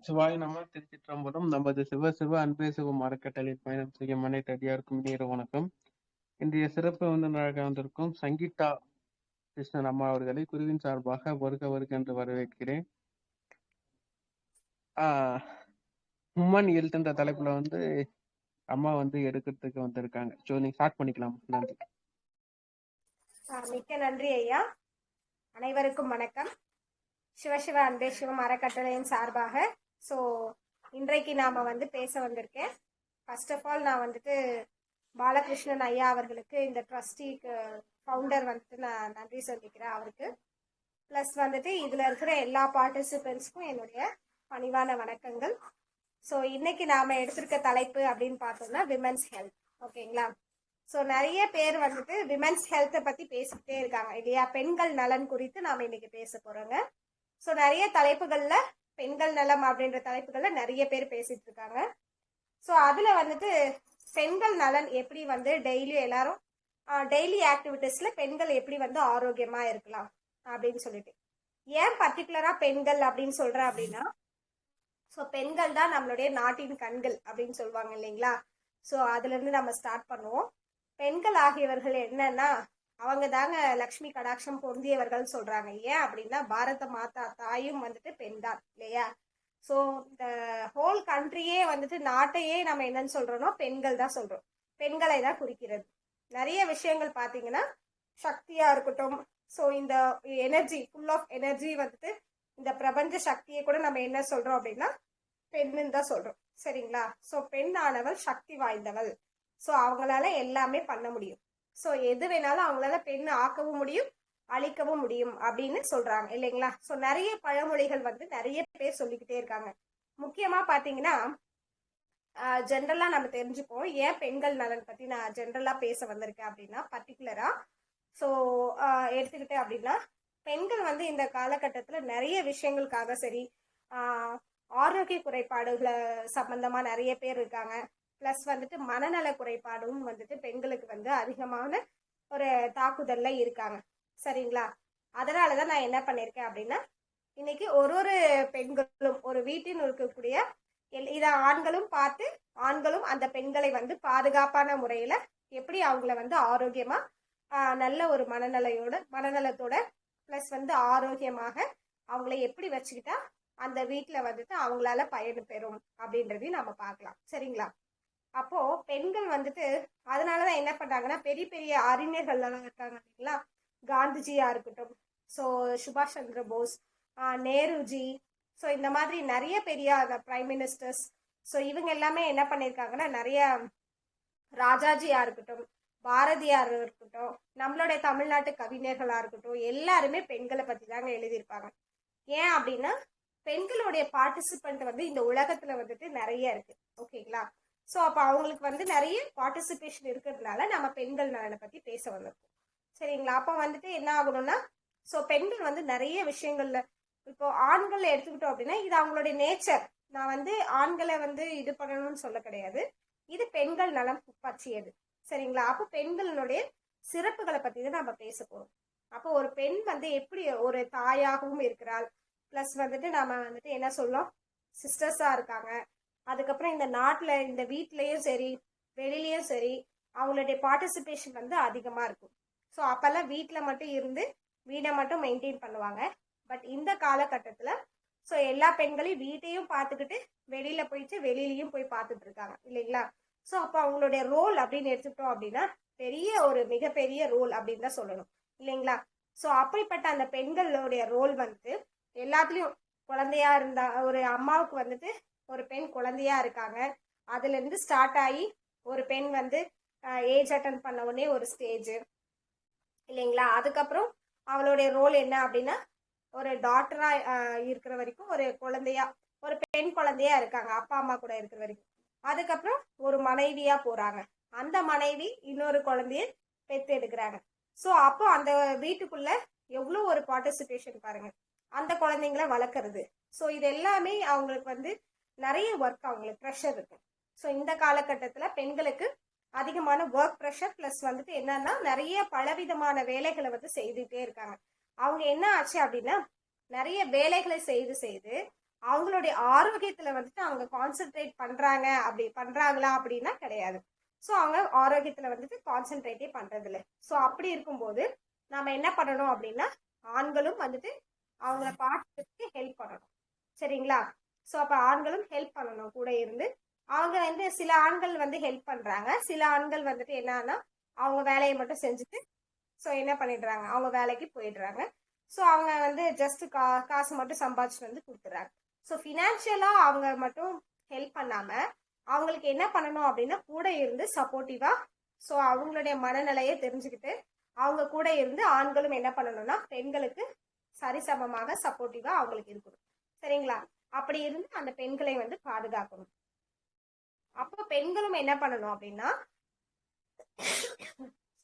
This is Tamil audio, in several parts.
சிவாய நம திருச்சிற்றம்பலம். நமது சிவ சிவ அன்பே சிவம் அறக்கட்டளை பயணம் செய்யும் அனைத்து அடியாருக்கும் இனிய வணக்கம். இன்றைய சிறப்பு விருந்தினராக வந்திருக்கும் சங்கீதா கிருஷ்ணன் அம்மா அவர்களை குருவின் சார்பாக வருக வருக என்று வரவேற்கிறேன். உம்மன் ஹெல்த் என்ற தலைப்புல அம்மா எடுக்கிறதுக்கு வந்திருக்காங்க. ஸோ நீங்க ஸ்டார்ட் பண்ணிக்கலாம். நன்றி. மிக்க நன்றி ஐயா. அனைவருக்கும் வணக்கம். சிவசிவ அன்பே சிவம் அறக்கட்டளையின் சார்பாக இன்றைக்கு நாம பேச வந்திருக்கேன். ஃபர்ஸ்ட் ஆஃப் ஆல் நான் பாலகிருஷ்ணன் ஐயா அவர்களுக்கு, இந்த ட்ரஸ்டிக்கு ஃபவுண்டர் நான் நன்றி சொல்லிக்கிறேன் அவருக்கு. ப்ளஸ் இதுல இருக்கிற எல்லா பார்ட்டிசிபென்ட்ஸ்க்கும் என்னுடைய பணிவான வணக்கங்கள். இன்னைக்கு நாம எடுத்திருக்க தலைப்பு அப்படின்னு பார்த்தோம்னா விமென்ஸ் ஹெல்த். ஓகேங்களா? நிறைய பேர் விமென்ஸ் ஹெல்த்தை பத்தி பேசிக்கிட்டே இருக்காங்க இல்லையா? பெண்கள் நலன் குறித்து நாம இன்னைக்கு பேச போறோங்க. நிறைய தலைப்புகள்ல பெண்கள் நலம் அப்படின்ற தலைப்புகள்ல நிறைய பேர் பேசிட்டு இருக்காங்க. அதுல பெண்கள் நலன் எப்படி டெய்லி எல்லாரும் டெய்லி ஆக்டிவிட்டிஸ்ல பெண்கள் எப்படி ஆரோக்கியமா இருக்கலாம் அப்படின்னு சொல்லிட்டு, ஏன் பர்டிகுலரா பெண்கள் அப்படின்னு சொல்றேன் அப்படின்னா, பெண்கள் தான் நம்மளுடைய நாட்டின் கண்கள் அப்படின்னு சொல்லுவாங்க இல்லைங்களா? அதுல இருந்து நம்ம ஸ்டார்ட் பண்ணுவோம். பெண்கள் ஆகியவர்கள் என்னன்னா, அவங்க தாங்க லக்ஷ்மி கடாட்சம் பொருந்தியவர்கள் சொல்றாங்க. ஏன் அப்படின்னா, பாரத மாதா தாயும் பெண் தான் இல்லையா? இந்த ஹோல் கண்ட்ரியே நாட்டையே நம்ம என்னன்னு சொல்றோம்னா பெண்கள் தான் சொல்றோம். பெண்களை தான் குறிக்கிறது. நிறைய விஷயங்கள் பாத்தீங்கன்னா, சக்தியா இருக்கட்டும், இந்த எனர்ஜி, ஃபுல் ஆஃப் எனர்ஜி இந்த பிரபஞ்ச சக்தியை கூட நம்ம என்ன சொல்றோம் அப்படின்னா பெண்ணுன்னு தான் சொல்றோம். சரிங்களா? பெண் ஆனவள் சக்தி வாய்ந்தவள். அவங்களால எல்லாமே பண்ண முடியும். எது வேணாலும் அவங்களால பெண் ஆக்கவும் முடியும், அழிக்கவும் முடியும் அப்படின்னு சொல்றாங்க இல்லைங்களா? நிறைய பழமொழிகள் நிறைய பேர் சொல்லிக்கிட்டே இருக்காங்க. முக்கியமா பாத்தீங்கன்னா, ஜென்ரலா நம்ம தெரிஞ்சுப்போம். ஏன் பெண்கள் நலன் பத்தி நான் ஜென்ரலா பேச வந்திருக்கேன் அப்படின்னா, பர்டிகுலரா எடுத்துக்கிட்டேன் அப்படின்னா, பெண்கள் இந்த காலகட்டத்துல நிறைய விஷயங்களுக்காக சரி, ஆரோக்கிய குறைபாடுகளை சம்பந்தமா நிறைய பேர் இருக்காங்க. பிளஸ் மனநல குறைபாடும் பெண்களுக்கு அதிகமான ஒரு தாக்குதல்ல இருக்காங்க. சரிங்களா? அதனாலதான் நான் என்ன பண்ணிருக்கேன் அப்படின்னா, இன்னைக்கு ஒரு பெண்களும் ஒரு வீட்டில் இருக்கக்கூடிய இத ஆண்களும் பார்த்து, ஆண்களும் அந்த பெண்களை பாதுகாப்பான முறையில எப்படி அவங்கள ஆரோக்கியமா நல்ல ஒரு மனநலத்தோட பிளஸ் ஆரோக்கியமாக அவங்கள எப்படி வச்சுக்கிட்டா அந்த வீட்டுல அவங்களால பயன் பெறும் அப்படின்றதையும் நம்ம பார்க்கலாம். சரிங்களா? அப்போ பெண்கள் அதனாலதான் என்ன பண்றாங்கன்னா, பெரிய பெரிய அறிஞர்கள் எல்லாம் இருக்காங்க இல்லைங்களா? காந்திஜியா இருக்கட்டும், சுபாஷ் சந்திர போஸ், நேருஜி, இந்த மாதிரி நிறைய பெரிய பிரைம் மினிஸ்டர்ஸ், இவங்க எல்லாமே என்ன பண்ணிருக்காங்கன்னா, நிறைய ராஜாஜியா இருக்கட்டும், பாரதியார் இருக்கட்டும், நம்மளுடைய தமிழ்நாட்டு கவிஞர்களா இருக்கட்டும், எல்லாருமே பெண்களை பத்தி தாங்க எழுதியிருப்பாங்க. ஏன் அப்படின்னா, பெண்களுடைய பார்ட்டிசிபென்ட் இந்த உலகத்துல நிறைய இருக்கு. ஓகேங்களா? அப்ப அவங்களுக்கு நிறைய பார்ட்டிசிபேஷன் இருக்கிறதுனால நம்ம பெண்கள் நலனை பத்தி பேச வந்திருக்கோம். சரிங்களா? அப்ப என்ன ஆகணும்னா, பெண்கள் நிறைய விஷயங்கள்ல, இப்போ ஆண்கள் எடுத்துக்கிட்டோம் அப்படின்னா, இது அவங்களுடைய நேச்சர். நான் ஆண்களை இது பண்ணணும்னு சொல்ல கிடையாது. இது பெண்கள் நலம் பற்றியது. சரிங்களா? அப்போ பெண்களுடைய சிறப்புகளை பத்தி தான் நம்ம பேச போறோம். அப்போ ஒரு பெண் எப்படி ஒரு தாயாகவும் இருக்கிறாள், பிளஸ் நாம என்ன சொல்லலாம், சிஸ்டர்ஸா இருக்காங்க. அதுக்கப்புறம் இந்த நாட்டுல, இந்த வீட்லயும் சரி வெளியிலயும் சரி அவங்களுடைய பார்ட்டிசிபேஷன் அதிகமா இருக்கும். அப்பெல்லாம் வீட்டுல மட்டும் இருந்து வீடை மட்டும் மெயின்டைன் பண்ணுவாங்க. பட் இந்த காலகட்டத்துல எல்லா பெண்களையும் வீட்டையும் பார்த்துக்கிட்டு வெளியில போயிட்டு வெளியிலயும் போய் பார்த்துட்டு இருக்காங்க இல்லைங்களா? அப்ப அவங்களுடைய ரோல் அப்படின்னு எடுத்துக்கிட்டோம் அப்படின்னா, பெரிய ஒரு மிகப்பெரிய ரோல் அப்படின்னு தான் சொல்லணும் இல்லைங்களா? அப்படிப்பட்ட அந்த பெண்களுடைய ரோல் எல்லாத்துலயும், குழந்தையா இருந்தா ஒரு அம்மாவுக்கு ஒரு பெண் குழந்தையா இருக்காங்க, அதுல இருந்து ஸ்டார்ட் ஆகி ஒரு பெண் ஏஜ் அட்டன் பண்ண உடனே ஒரு ஸ்டேஜ் இல்லைங்களா? அதுக்கப்புறம் அவளுடைய ரோல் என்ன அப்படின்னா, ஒரு டாக்டரா இருக்கிற வரைக்கும், ஒரு குழந்தையா, ஒரு பெண் குழந்தையா இருக்காங்க அப்பா அம்மா கூட இருக்கிற வரைக்கும். அதுக்கப்புறம் ஒரு மனைவியா போறாங்க, அந்த மனைவி இன்னொரு குழந்தைய பெத்து எடுக்கிறாங்க. அப்போ அந்த வீட்டுக்குள்ள எவ்வளவு ஒரு பார்ட்டிசிபேஷன் பாருங்க, அந்த குழந்தைங்களை வளர்க்கறது. இது எல்லாமே அவங்களுக்கு நிறைய ஒர்க், அவங்களுக்கு ப்ரெஷர் இருக்கு. இந்த காலகட்டத்துல பெண்களுக்கு அதிகமான ஒர்க் ப்ரெஷர் பிளஸ் என்னன்னா, நிறைய பலவிதமான வேலைகளை செய்துட்டே இருக்காங்க. அவங்க என்ன ஆச்சு அப்படின்னா, நிறைய வேலைகளை செய்து அவங்களுடைய ஆரோக்கியத்துல வந்துட்டு அவங்க கான்சென்ட்ரேட் பண்றாங்களா அப்படின்னா கிடையாது. ஸோ அவங்க ஆரோக்கியத்துல வந்துட்டு கான்சென்ட்ரேட்டே பண்றது இல்லை. ஸோ அப்படி இருக்கும்போது நாம என்ன பண்ணணும் அப்படின்னா ஆண்களும் வந்துட்டு அவங்கள பார்த்துட்டு ஹெல்ப் பண்ணணும். சரிங்களா? ஸோ அப்ப ஆண்களும் ஹெல்ப் பண்ணணும் கூட இருந்து. அவங்க வந்து சில ஆண்கள் வந்து ஹெல்ப் பண்றாங்க, சில ஆண்கள் வந்துட்டு என்னன்னா அவங்க வேலையை மட்டும் செஞ்சுட்டு ஸோ என்ன பண்ணிடுறாங்க, அவங்க வேலைக்கு போயிடுறாங்க. ஸோ அவங்க வந்து ஜஸ்ட் காசு மட்டும் சம்பாதிச்சுட்டு வந்து கொடுத்துறாங்க. ஸோ ஃபினான்ஷியலா அவங்க மட்டும் ஹெல்ப் பண்ணாம அவங்களுக்கு என்ன பண்ணணும் அப்படின்னா கூட இருந்து சப்போர்ட்டிவா, ஸோ அவங்களுடைய மனநிலையை தெரிஞ்சுக்கிட்டு அவங்க கூட இருந்து ஆண்களும் என்ன பண்ணணும்னா பெண்களுக்கு சரிசமமாக சப்போர்ட்டிவா அவங்களுக்கு இருக்கணும். சரிங்களா? அப்படி இருந்து அந்த பெண்களை வந்து பாதுகாக்கணும். அப்போ பெண்களும் என்ன பண்ணணும் அப்படின்னா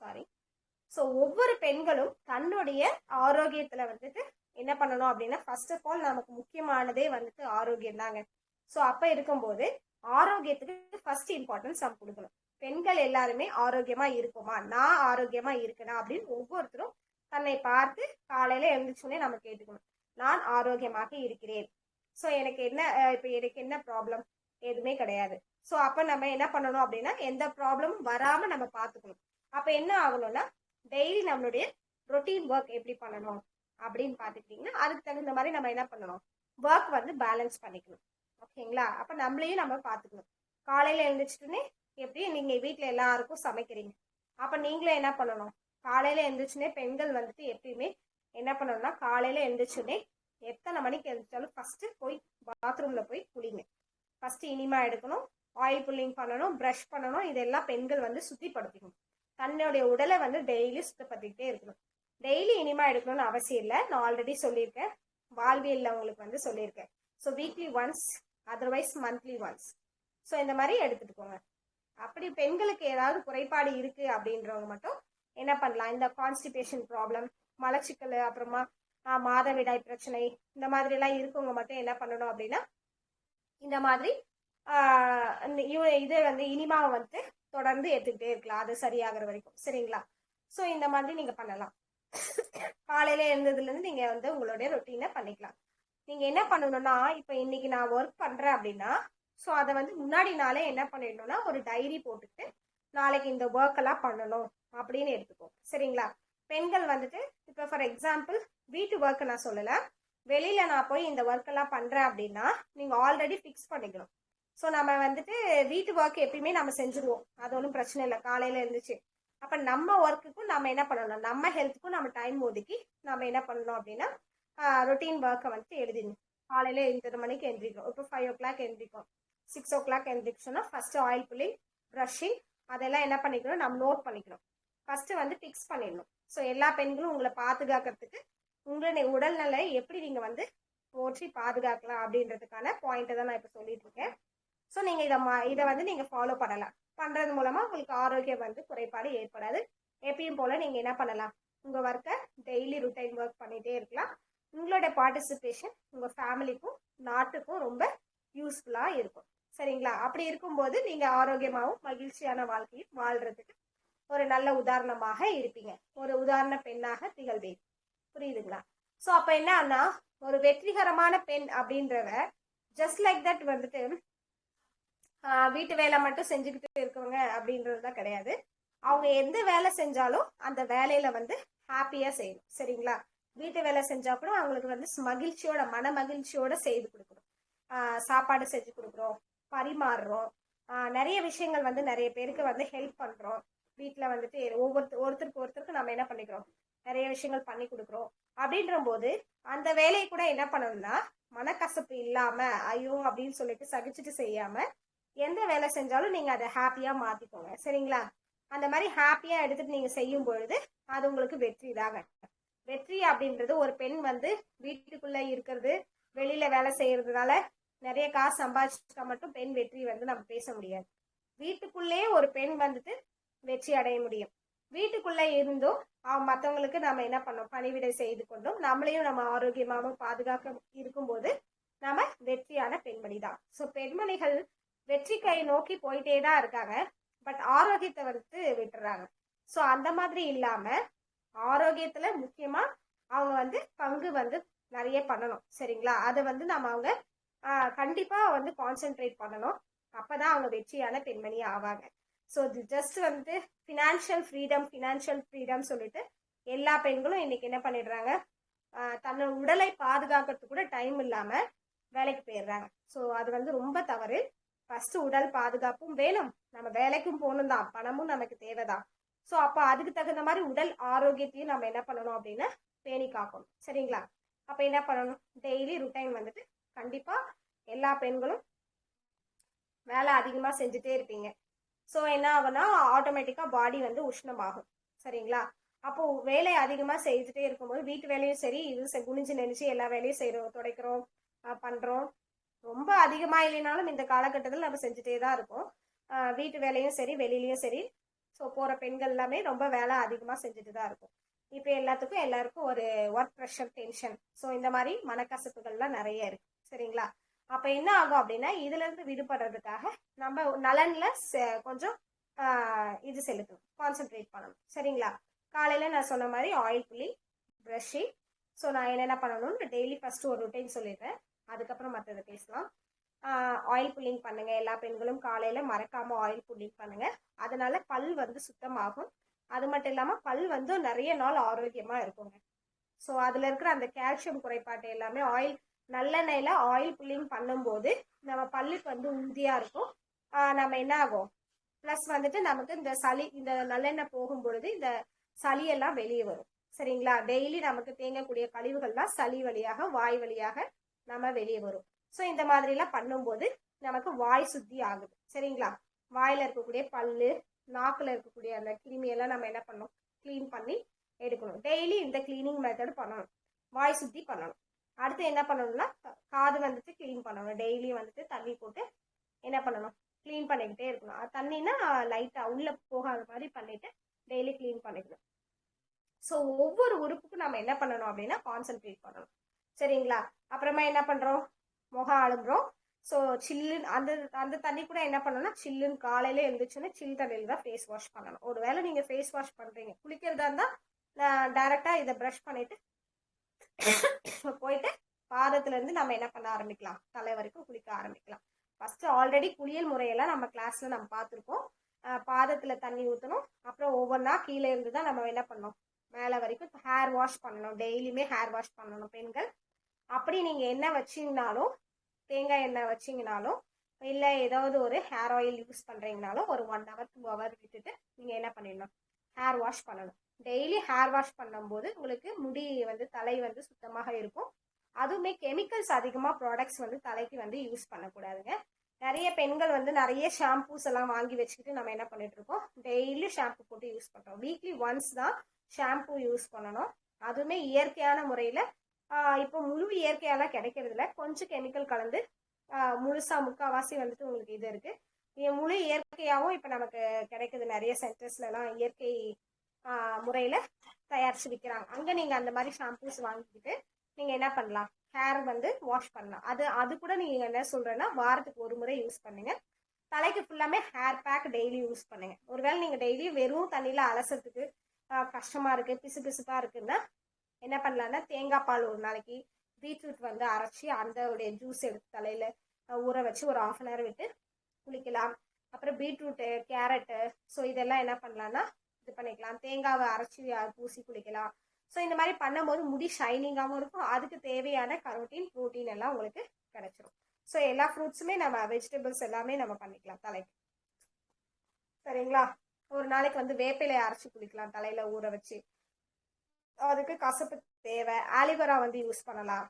சாரி ஸோ ஒவ்வொரு பெண்களும் தன்னுடைய ஆரோக்கியத்துல வந்துட்டு என்ன பண்ணணும் அப்படின்னா ஃபர்ஸ்ட் ஆஃப் ஆல் நமக்கு முக்கியமானதே வந்துட்டு ஆரோக்கியம் தாங்க. ஸோ அப்ப இருக்கும்போது ஆரோக்கியத்துக்கு ஃபர்ஸ்ட் இம்பார்ட்டன்ஸ் நம்ம கொடுக்கணும். பெண்கள் எல்லாருமே ஆரோக்கியமா இருக்குமா, நான் ஆரோக்கியமா இருக்கேனா அப்படின்னு ஒவ்வொருத்தரும் தன்னை பார்த்து காலையில எழுந்துச்சுன்னே நம்ம கேட்டுக்கணும், நான் ஆரோக்கியமாக இருக்கிறேன். ஸோ எனக்கு என்ன இப்போ எனக்கு என்ன ப்ராப்ளம், எதுவுமே கிடையாது. ஸோ அப்போ நம்ம என்ன பண்ணணும் அப்படின்னா எந்த ப்ராப்ளமும் வராம நம்ம பார்த்துக்கணும். அப்போ என்ன ஆகணும்னா டெய்லி நம்மளுடைய ரொட்டீன் ஒர்க் எப்படி பண்ணணும் அப்படின்னு பார்த்துக்கிட்டிங்கன்னா அதுக்கு தகுந்த மாதிரி நம்ம என்ன பண்ணணும், ஒர்க் வந்து பேலன்ஸ் பண்ணிக்கணும். ஓகேங்களா? அப்போ நம்மளையும் நம்ம பார்த்துக்கணும். காலையில் எழுந்திரிச்சுட்டுனே எப்படி நீங்கள் வீட்டில் எல்லாருக்கும் சமைக்கிறீங்க, அப்போ நீங்களும் என்ன பண்ணணும், காலையில் எழுந்திரிச்சுனே பெண்கள் வந்துட்டு எப்பயுமே என்ன பண்ணணும்னா காலையில் எழுந்திரிச்சுனே எத்தனை மணிக்கு எழுந்திரிச்சாலும் ஃபஸ்ட்டு போய் பாத்ரூமில் போய் குளிங்க. ஃபஸ்ட்டு இனிமா எடுக்கணும், ஆயில் புல்லிங் பண்ணணும், ப்ரஷ் பண்ணணும். இதெல்லாம் பெண்கள் வந்து சுத்திப்படுத்திக்கணும். தன்னுடைய உடலை வந்து டெய்லி சுத்தப்படுத்திக்கிட்டே இருக்கணும். டெய்லி இனிமா எடுக்கணும்னு அவசியம் இல்லை, நான் ஆல்ரெடி சொல்லியிருக்கேன், வாழ்வியல்ல உங்களுக்கு வந்து சொல்லியிருக்கேன். So weekly once, otherwise monthly once. So இந்த மாதிரி எடுத்துட்டுக்கோங்க. அப்படி பெண்களுக்கு ஏதாவது குறைபாடு இருக்கு அப்படின்றவங்க மட்டும் என்ன பண்ணலாம், இந்த கான்ஸ்டிபேஷன் ப்ராப்ளம், மலச்சிக்கல், அப்புறமா மாதவிடாய் பிரச்சனை, இந்த மாதிரி எல்லாம் இருக்கவங்க மட்டும் என்ன பண்ணணும் அப்படின்னா இந்த மாதிரி இது வந்து இனிமாவை வந்து தொடர்ந்து எடுத்துக்கிட்டே இருக்கலாம், அது சரியாகிற வரைக்கும். சரிங்களா? ஸோ இந்த மாதிரி நீங்க பண்ணலாம். காலையில எழுந்ததுல இருந்து நீங்க வந்து உங்களுடைய ரொட்டீனை பண்ணிக்கலாம். நீங்க என்ன பண்ணணும்னா இப்போ இன்னைக்கு நான் ஒர்க் பண்றேன் அப்படின்னா ஸோ அதை வந்து முன்னாடி நாளே என்ன பண்ணிடணும்னா ஒரு டைரி போட்டுட்டு நாளைக்கு இந்த ஒர்க் எல்லாம் பண்ணணும் அப்படின்னு எடுத்துக்கோ. சரிங்களா? பெண்கள் வந்துட்டு இப்போ ஃபார் எக்ஸாம்பிள் வீட்டு ஒர்க் நான் சொல்லலை, வெளியில நான் போய் இந்த ஒர்க் எல்லாம் பண்றேன் அப்படின்னா நீங்க ஆல்ரெடி ஃபிக்ஸ் பண்ணிக்கணும். ஸோ நம்ம வந்துட்டு வீட்டு ஒர்க் எப்பயுமே நம்ம செஞ்சுருவோம், அது ஒன்றும் பிரச்சனை இல்லை, காலையில இருந்துச்சு. அப்போ நம்ம ஒர்க்குக்கும் நம்ம என்ன பண்ணணும், நம்ம ஹெல்த்துக்கும் நம்ம டைம் ஒதுக்கி நம்ம என்ன பண்ணணும் அப்படின்னா ரொட்டீன் ஒர்க்கை வந்துட்டு எழுதிடணும். காலையில இத்தனை மணிக்கு எழுந்திரிக்கும், இப்போ 5 o'clock எழுந்திரிக்கும், 6 o'clock எழுந்திரிச்சோன்னா ஃபர்ஸ்ட் ஆயில் புல்லிங், ப்ரஷிங், அதெல்லாம் என்ன பண்ணிக்கணும் நம்ம நோட் பண்ணிக்கணும். ஃபர்ஸ்ட் வந்து ஃபிக்ஸ் பண்ணிடணும். ஸோ எல்லா பெண்களும் உங்களை பாதுகாக்கிறதுக்கு உங்களுடைய உடல்நிலை எப்படி நீங்க வந்து போற்றி பாதுகாக்கலாம் அப்படின்றதுக்கான பாயிண்ட்டை தான் நான் இப்போ சொல்லிட்டு இருக்கேன். ஸோ நீங்க இதை வந்து நீங்க ஃபாலோ பண்ணலாம். பண்றது மூலமா உங்களுக்கு ஆரோக்கியம் வந்து குறைபாடு ஏற்படாது. எப்பயும் போல நீங்க என்ன பண்ணலாம், உங்க ஒர்க்கை டெய்லி ருட்டைன் ஒர்க் பண்ணிட்டே இருக்கலாம். உங்களோட பார்ட்டிசிபேஷன் உங்க ஃபேமிலிக்கும் நாட்டுக்கும் ரொம்ப யூஸ்ஃபுல்லா இருக்கும். சரிங்களா? அப்படி இருக்கும்போது நீங்க ஆரோக்கியமாகவும் மகிழ்ச்சியான வாழ்க்கையும் வாழ்றதுக்கு ஒரு நல்ல உதாரணமாக இருப்பீங்க, ஒரு உதாரண பெண்ணாக திகழ்வீங்க. புரியுதுங்களா? ஸோ அப்ப என்னன்னா ஒரு வெற்றிகரமான பெண் அப்படின்றவ ஜஸ்ட் லைக் தட் வந்துட்டு வீட்டு வேலை மட்டும் செஞ்சுக்கிட்டு இருக்கவங்க அப்படின்றதுதான் கிடையாது. அவங்க எந்த வேலை செஞ்சாலும் அந்த வேலையில வந்து ஹாப்பியா செய்யணும். சரிங்களா? வீட்டு வேலை செஞ்சா கூட அவங்களுக்கு வந்து மகிழ்ச்சியோட, மன மகிழ்ச்சியோட செய்து கொடுக்கணும். சாப்பாடு செஞ்சு கொடுக்குறோம், பரிமாறுறோம், நிறைய விஷயங்கள் வந்து நிறைய பேருக்கு வந்து ஹெல்ப் பண்றோம். வீட்டுல வந்துட்டு ஒருத்தருக்கு நம்ம என்ன பண்ணிக்கிறோம், நிறைய விஷயங்கள் பண்ணி கொடுக்குறோம். அப்படின்ற போது அந்த வேலையை கூட என்ன பண்ணணும்னா மனக்கசப்பு இல்லாம ஐயோ அப்படின்னு சொல்லிட்டு சகிச்சுட்டு செய்யாம எந்த வேலை செஞ்சாலும் நீங்க அதை ஹாப்பியா மாத்திக்கோங்க. சரிங்களா? அந்த மாதிரி ஹாப்பியா எடுத்துட்டு நீங்க செய்யும் பொழுது அது உங்களுக்கு வெற்றி தாங்க. வெற்றி அப்படின்றது ஒரு பெண் வந்து வீட்டுக்குள்ள இருக்கிறது, வெளியில வேலை செய்யறதுனால நிறைய காசு சம்பாதிச்சா மட்டும் பெண் வெற்றி வந்து நம்ம பேச முடியாது. வீட்டுக்குள்ளே ஒரு பெண் வந்துட்டு வெற்றி அடைய முடியும். வீட்டுக்குள்ள இருந்தும் மற்றவங்களுக்கு நம்ம என்ன பண்ணோம், பணிவிடை செய்து கொண்டும் நம்மளையும் நம்ம ஆரோக்கியமாகவும் பாதுகாக்க இருக்கும்போது நம்ம வெற்றியான பெண்மணி தான். ஸோ பெண்மணிகள் வெற்றி கை நோக்கி போயிட்டே தான் இருக்காங்க, பட் ஆரோக்கியத்தை வந்து விட்டுறாங்க. ஸோ அந்த மாதிரி இல்லாம ஆரோக்கியத்துல முக்கியமா அவங்க வந்து பங்கு வந்து நிறைய பண்ணணும். சரிங்களா? அதை வந்து நம்ம அவங்க கண்டிப்பா வந்து கான்சென்ட்ரேட் பண்ணணும். அப்பதான் அவங்க வெற்றியான பெண்மணி ஆவாங்க. ஸோ இது ஜஸ்ட் வந்து ஃபினான்ஷியல் ஃப்ரீடம் சொல்லிட்டு எல்லா பெண்களும் இன்னைக்கு என்ன பண்ணிடுறாங்க, தன்னோட உடலை பாதுகாக்கிறதுக்கு கூட டைம் இல்லாம வேலைக்கு போயிடுறாங்க. ஸோ அது வந்து ரொம்ப தவறு. ஃபர்ஸ்ட் உடல் பாதுகாப்பும் வேணும், நம்ம வேலைக்கும் போகணும் தான், பணமும் நமக்கு தேவைதான். ஸோ அப்போ அதுக்கு தகுந்த மாதிரி உடல் ஆரோக்கியத்தையும் நம்ம என்ன பண்ணணும் அப்படின்னா பேணி காக்கணும். சரிங்களா? அப்போ என்ன பண்ணணும், டெய்லி ருட்டைன் வந்துட்டு கண்டிப்பா எல்லா பெண்களும் வேலை அதிகமாக செஞ்சுட்டே இருப்பீங்க. ஸோ என்ன ஆகும்னா ஆட்டோமேட்டிக்காக பாடி வந்து உஷ்ணமாகும். சரிங்களா? அப்போ வேலை அதிகமாக செஞ்சுட்டே இருக்கும்போது வீட்டு வேலையும் சரி, இது குனிஞ்சு நெனிச்சு எல்லா வேலையும் செய்கிறோம், துடைக்கிறோம், பண்ணுறோம். ரொம்ப அதிகமாக இல்லைனாலும் இந்த காலகட்டத்தில் நம்ம செஞ்சுட்டே தான் இருக்கோம். வீட்டு வேலையும் சரி, வெளியிலையும் சரி. ஸோ போகிற பெண்கள் எல்லாமே ரொம்ப வேலை அதிகமாக செஞ்சுட்டு தான் இருக்கும். இப்போ எல்லாருக்கும் ஒரு ஒர்க் ப்ரெஷர், டென்ஷன், ஸோ இந்த மாதிரி மனக்கசப்புகள்லாம் நிறைய இருக்கு. சரிங்களா? அப்போ என்ன ஆகும் அப்படின்னா இதுலேருந்து விடுபடுறதுக்காக நம்ம நலன்ல கொஞ்சம் இது செலுத்தணும், கான்சென்ட்ரேட் பண்ணணும். சரிங்களா? காலையில் நான் சொன்ன மாதிரி ஆயில் புல்லிங், ப்ரஷிங். ஸோ நான் என்னென்ன பண்ணணும்னு டெய்லி ஃபர்ஸ்ட் ஒரு ரொட்டீன் சொல்லிடுறேன், அதுக்கப்புறம் மற்றதை பேசலாம். ஆயில் புல்லிங் பண்ணுங்க. எல்லா பெண்களும் காலையில மறக்காம ஆயில் புல்லிங் பண்ணுங்க. அதனால பல் வந்து சுத்தமாகும். அது மட்டும் இல்லாம பல் வந்து நிறைய நாள் ஆரோக்கியமா இருக்குங்க. ஸோ அதுல இருக்கிற அந்த கால்சியம் குறைபாட்டை எல்லாமே நல்லெண்ணெயில ஆயில் புல்லிங் பண்ணும்போது நம்ம பல்லுக்கு வந்து உறுதியா இருக்கும். நம்ம என்ன ஆகும், ப்ளஸ் வந்துட்டு நமக்கு இந்த நல்லெண்ணெய் போகும் பொழுது இந்த சளியெல்லாம் வெளியே வரும். சரிங்களா? டெய்லி நமக்கு தேங்கக்கூடிய கழிவுகள்லாம் சளி வழியாக, வாய் வழியாக நம்ம வெளியே வரும். ஸோ இந்த மாதிரிலாம் பண்ணும்போது நமக்கு வாய் சுத்தி ஆகுது. சரிங்களா? வாயில இருக்கக்கூடிய பல்லு, நாக்குல இருக்கக்கூடிய அந்த கிருமியெல்லாம் நம்ம என்ன பண்ணணும், கிளீன் பண்ணி எடுக்கணும். டெய்லி இந்த கிளீனிங் மெத்தட் பண்ணணும், வாய் சுத்தி பண்ணணும். அடுத்து என்ன பண்ணணும்னா காது வந்துட்டு கிளீன் பண்ணணும். டெய்லி வந்துட்டு தண்ணி போட்டு என்ன பண்ணணும், கிளீன் பண்ணிக்கிட்டே இருக்கணும். தண்ணினா லைட்டா உள்ள போகாத மாதிரி பண்ணிட்டு டெய்லி கிளீன் பண்ணிக்கணும். ஸோ ஒவ்வொரு உறுப்புக்கும் நம்ம என்ன பண்ணணும் அப்படின்னா கான்சென்ட்ரேட் பண்ணணும். சரிங்களா? அப்புறமா என்ன பண்றோம், முகம் அழுகுறோம். ஸோ சில்லுன்னு அந்த தண்ணி கூட என்ன பண்ணணும்னா சில்லுன்னு காலையில எழுந்துச்சுன்னா சில் தண்ணியில் தான் ஃபேஸ் வாஷ் பண்ணணும். ஒருவேளை நீங்க ஃபேஸ் வாஷ் பண்றீங்க, குளிக்கிறதா இருந்தா டைரக்டா இதை ப்ரஷ் பண்ணிட்டு போயிட்டு பாதத்துல இருந்து நம்ம என்ன பண்ண ஆரம்பிக்கலாம், தலை வரைக்கும் குளிக்க ஆரம்பிக்கலாம். ஃபர்ஸ்ட் ஆல்ரெடி குளியல் முறையெல்லாம் நம்ம கிளாஸ்ல நம்ம பார்த்துருக்கோம். பாதத்துல தண்ணி ஊற்றணும், அப்புறம் ஒவ்வொன்றா கீழே இருந்து தான் நம்ம என்ன பண்ணணும், மேலே வரைக்கும் ஹேர் வாஷ் பண்ணணும். டெய்லியுமே ஹேர் வாஷ் பண்ணணும் பெண்கள். அப்படி நீங்க எண்ணெய் வச்சிங்கனாலும், தேங்காய் எண்ணெய் வச்சிங்கனாலும், இல்லை ஏதாவது ஒரு ஹேர் ஆயில் யூஸ் பண்றீங்கனாலும் ஒரு 1 hour 2 hour விட்டுட்டு நீங்க என்ன பண்ணிடணும், ஹேர் வாஷ் பண்ணணும். டெய்லி ஹேர் வாஷ் பண்ணும்போது உங்களுக்கு முடி வந்து தலை வந்து சுத்தமாக இருக்கும். அதுவுமே கெமிக்கல்ஸ் அதிகமாக ப்ராடக்ட்ஸ் வந்து தலைக்கு வந்து யூஸ் பண்ணக்கூடாதுங்க. நிறைய பெண்கள் வந்து நிறைய ஷாம்பூஸ் எல்லாம் வாங்கி வச்சுக்கிட்டு நம்ம என்ன பண்ணிட்டு இருக்கோம், டெய்லி ஷாம்பு போட்டு யூஸ் பண்றோம். வீக்லி ஒன்ஸ் தான் ஷாம்பு யூஸ் பண்ணணும். அதுவுமே இயற்கையான முறையில். இப்போ முழு இயற்கையெல்லாம் கிடைக்கிறது இல்லை, கொஞ்சம் கெமிக்கல் கலந்து முழுசா முக்கால்வாசி வந்துட்டு உங்களுக்கு இது இருக்கு. முழு இயற்கையாகவும் இப்போ நமக்கு கிடைக்குது. நிறைய சென்டர்ஸ்லாம் இயற்கை முறையில் தயாரிச்சு விற்கிறாங்க. அங்கே நீங்கள் அந்த மாதிரி ஷாம்பூஸ் வாங்கிக்கிட்டு நீங்கள் என்ன பண்ணலாம், ஹேர் வந்து வாஷ் பண்ணலாம். அது கூட நீங்கள் என்ன சொல்கிறேன்னா வாரத்துக்கு ஒரு முறை யூஸ் பண்ணுங்க. தலைக்கு ஃபுல்லாமே ஹேர் பேக் டெய்லி யூஸ் பண்ணுங்க. ஒருவேளை நீங்கள் டெய்லி வெறும் தண்ணியில் அலசறதுக்கு கஷ்டமாக இருக்குது, பிசு பிசுப்பாக இருக்குன்னா என்ன பண்ணலான்னா தேங்காய் பால் ஒரு நாளைக்கு, பீட்ரூட் வந்து அரைச்சி அந்த ஜூஸ் எடுத்து தலையில் ஊற வச்சு ஒரு 1/2 hour விட்டு குளிக்கலாம். அப்புறம் பீட்ரூட்டு, கேரட்டு, ஸோ இதெல்லாம் என்ன பண்ணலான்னா இது பண்ணிக்கலாம். தேங்காவை அரைச்சி பூசி குளிக்கலாம். ஸோ இந்த மாதிரி பண்ணும்போது முடி ஷைனிங்காகவும் இருக்கும். அதுக்கு தேவையான கரோட்டின், ப்ரோட்டீன் எல்லாம் உங்களுக்கு கிடைச்சிரும். ஸோ எல்லா ஃப்ரூட்ஸுமே நம்ம வெஜிடபிள்ஸ் எல்லாமே நம்ம பண்ணிக்கலாம் தலைக்கு. சரிங்களா? ஒரு நாளைக்கு வந்து வேப்பிலையை அரைச்சி குளிக்கலாம் தலையில ஊற வச்சு. அதுக்கு கசப்பு தேவை, ஆலிவேரா வந்து யூஸ் பண்ணலாம்.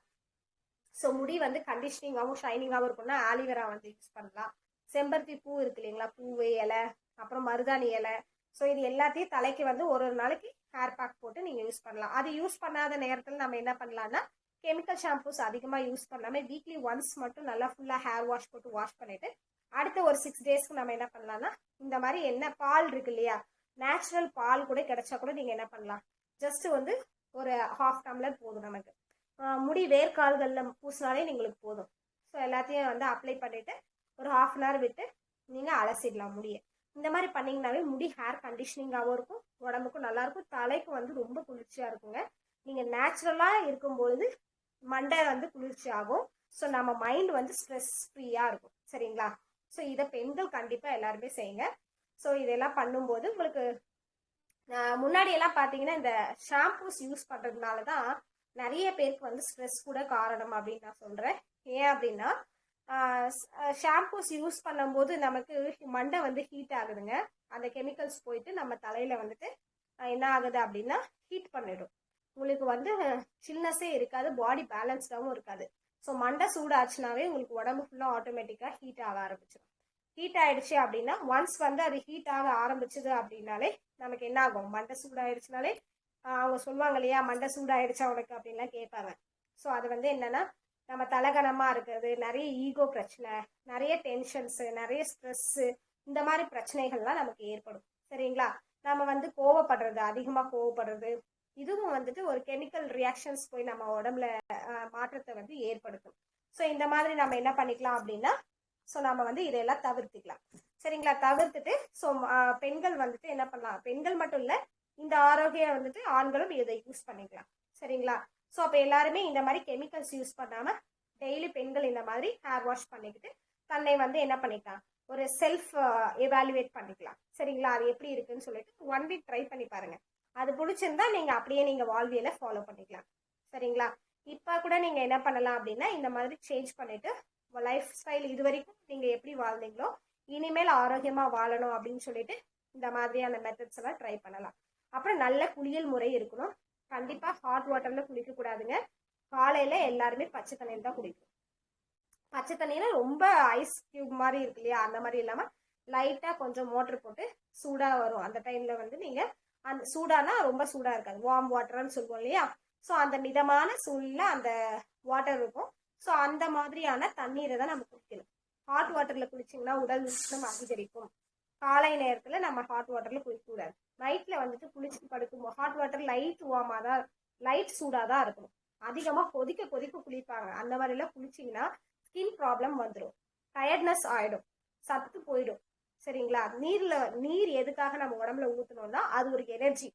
ஸோ முடி வந்து கண்டிஷனிங்காகவும் ஷைனிங்காகவும் இருக்கும்னா ஆலிவேரா வந்து யூஸ் பண்ணலாம். செம்பருத்தி பூ இருக்கு இல்லைங்களா, பூவு, இலை, அப்புறம் மருதாணி இலை. ஸோ இது எல்லாத்தையும் தலைக்கு வந்து ஒரு நாளைக்கு ஹேர் பேக் போட்டு நீங்கள் யூஸ் பண்ணலாம். அது யூஸ் பண்ணாத நேரத்தில் நம்ம என்ன பண்ணலாம்னா கெமிக்கல் ஷாம்பூஸ் அதிகமாக யூஸ் பண்ணாமல் வீக்லி ஒன்ஸ் மட்டும் நல்லா ஃபுல்லாக ஹேர் வாஷ் போட்டு வாஷ் பண்ணிட்டு அடுத்த ஒரு 6 daysக்கு நம்ம என்ன பண்ணலாம்னா இந்த மாதிரி என்ன பால் இருக்கு இல்லையா, நேச்சுரல் பால் கூட கிடைச்சா கூட நீங்கள் என்ன பண்ணலாம், ஜஸ்ட் வந்து ஒரு 1/2 tumbler போதும் நமக்கு. முடி வேர்க்கால்களில் பூசினாலே உங்களுக்கு போதும். ஸோ எல்லாத்தையும் வந்து அப்ளை பண்ணிவிட்டு ஒரு 1/2 hour விட்டு நீங்கள் அலசிடலாம் முடியை. இந்த மாதிரி பண்ணிங்கனாவே முடி ஹேர் கண்டிஷனிங்காகவும் இருக்கும், உடம்புக்கும் நல்லாயிருக்கும், தலைக்கு வந்து ரொம்ப குளிர்ச்சியாக இருக்குங்க. நீங்கள் நேச்சுரலாக இருக்கும்பொழுது மண்டை வந்து குளிர்ச்சி ஆகும். ஸோ நம்ம மைண்ட் வந்து ஸ்ட்ரெஸ் ஃப்ரீயாக இருக்கும். சரிங்களா? ஸோ இதை பெண்கள் கண்டிப்பாக எல்லாருமே செய்யுங்க. ஸோ இதெல்லாம் பண்ணும்போது உங்களுக்கு முன்னாடி எல்லாம் பார்த்தீங்கன்னா இந்த ஷாம்பூஸ் யூஸ் பண்ணுறதுனால தான் நிறைய பேருக்கு வந்து ஸ்ட்ரெஸ் கூட காரணம் அப்படின்னு நான் சொல்கிறேன். ஏன் அப்படின்னா ஷாம்பூஸ் யூஸ் பண்ணும்போது நமக்கு மண்டை வந்து ஹீட் ஆகுதுங்க. அந்த கெமிக்கல்ஸ் போயிட்டு நம்ம தலையில வந்துட்டு என்ன ஆகுது அப்படின்னா ஹீட் பண்ணிடும். உங்களுக்கு வந்து சில்னஸே இருக்காது, பாடி பேலன்ஸ்டாகவும் இருக்காது. ஸோ மண்டை சூடாச்சுனாவே உங்களுக்கு உடம்பு ஃபுல்லாக ஆட்டோமேட்டிக்காக ஹீட் ஆக ஆரம்பிச்சிடும். ஹீட் ஆயிடுச்சு அப்படின்னா ஒன்ஸ் வந்து அது ஹீட் ஆக ஆரம்பிச்சது அப்படின்னாலே நமக்கு என்ன ஆகும், மண்டை சூடாயிடுச்சுனாலே அவங்க சொல்லுவாங்க இல்லையா, மண்டை சூடாயிடுச்சா உனக்கு அப்படின்லாம் கேட்பாங்க. ஸோ அது வந்து என்னன்னா நம்ம தலகணமாக இருக்கிறது, நிறைய ஈகோ பிரச்சனை, நிறைய டென்ஷன்ஸு, நிறைய ஸ்ட்ரெஸ்ஸு, இந்த மாதிரி பிரச்சனைகள்லாம் நமக்கு ஏற்படும். சரிங்களா? நம்ம வந்து கோவப்படுறது, அதிகமாக கோவப்படுறது, இதுவும் வந்துட்டு ஒரு கெமிக்கல் ரியாக்ஷன்ஸ் போய் நம்ம உடம்புல மாற்றத்தை வந்து ஏற்படுத்தும். ஸோ இந்த மாதிரி நம்ம என்ன பண்ணிக்கலாம் அப்படின்னா ஸோ நம்ம வந்து இதையெல்லாம் தவிர்த்துக்கலாம். சரிங்களா? தவிர்த்துட்டு ஸோ பெண்கள் வந்துட்டு என்ன பண்ணலாம், பெண்கள் மட்டும் இல்லை, இந்த ஆரோக்கியம் வந்துட்டு ஆண்களும் இதை யூஸ் பண்ணிக்கலாம். சரிங்களா? ஸோ அப்போ எல்லாருமே இந்த மாதிரி கெமிக்கல்ஸ் யூஸ் பண்ணாமல் டெய்லி பெண்கள் இந்த மாதிரி ஹேர் வாஷ் பண்ணிக்கிட்டு தன்னை வந்து என்ன பண்ணிக்கலாம், ஒரு செல்ஃப் எவாலுவேட் பண்ணிக்கலாம். சரிங்களா? அது எப்படி இருக்குன்னு சொல்லிட்டு 1 வீக் ட்ரை பண்ணி பாருங்க. அது பிடிச்சிருந்தா நீங்கள் அப்படியே நீங்கள் வாழ்வியலை ஃபாலோ பண்ணிக்கலாம். சரிங்களா? இப்போ கூட நீங்கள் என்ன பண்ணலாம் அப்படின்னா இந்த மாதிரி சேஞ்ச் பண்ணிட்டு லைஃப் ஸ்டைல் இது வரைக்கும் நீங்கள் எப்படி வாழ்ந்தீங்களோ இனிமேல் ஆரோக்கியமாக வாழணும் அப்படின்னு சொல்லிட்டு இந்த மாதிரியான மெத்தட்ஸ் எல்லாம் ட்ரை பண்ணலாம். அப்புறம் நல்ல குளியல் முறை இருக்கணும். கண்டிப்பாக ஹாட் வாட்டரில் குளிக்கக்கூடாதுங்க. காலையில் எல்லாருமே பச்சை தண்ணியில் தான் குளிக்கணும். பச்சை தண்ணியில் ரொம்ப ஐஸ் கியூப் மாதிரி இருக்கு இல்லையா, அந்த மாதிரி இல்லாமல் லைட்டாக கொஞ்சம் மோட்டர் போட்டு சூடாக வரும். அந்த டைமில் வந்து நீங்கள் அந்த சூடானா ரொம்ப சூடாக இருக்காது, வார்ம் வாட்டர்னு சொல்லுவோம் இல்லையா. ஸோ அந்த மிதமான சூழ்நிலை அந்த வாட்டர் இருக்கும். ஸோ அந்த மாதிரியான தண்ணீரை தான் நம்ம குடிக்கணும். ஹாட் வாட்டரில் குளிச்சிங்கன்னா உடல் உஷ்ணம் அதிகரிக்கும். காலை நேரத்தில் நம்ம ஹாட் வாட்டரில் குளிக்கக்கூடாது. நைட்டில் வந்துட்டு குளிச்சுட்டு படுக்கும்போது ஹாட் வாட்டர் லைட் வார்மாக தான், லைட் சூடாக தான் இருக்கணும். அதிகமாக கொதிக்க கொதிக்க குளிப்பாங்க. அந்த மாதிரிலாம் குளிச்சிங்கன்னா ஸ்கின் ப்ராப்ளம் வந்துடும், டயர்ட்னஸ் ஆகிடும், சத்து போயிடும். சரிங்களா? நீர் எதுக்காக நம்ம உடம்புல ஊற்றணும்னா அது ஒரு எனர்ஜி.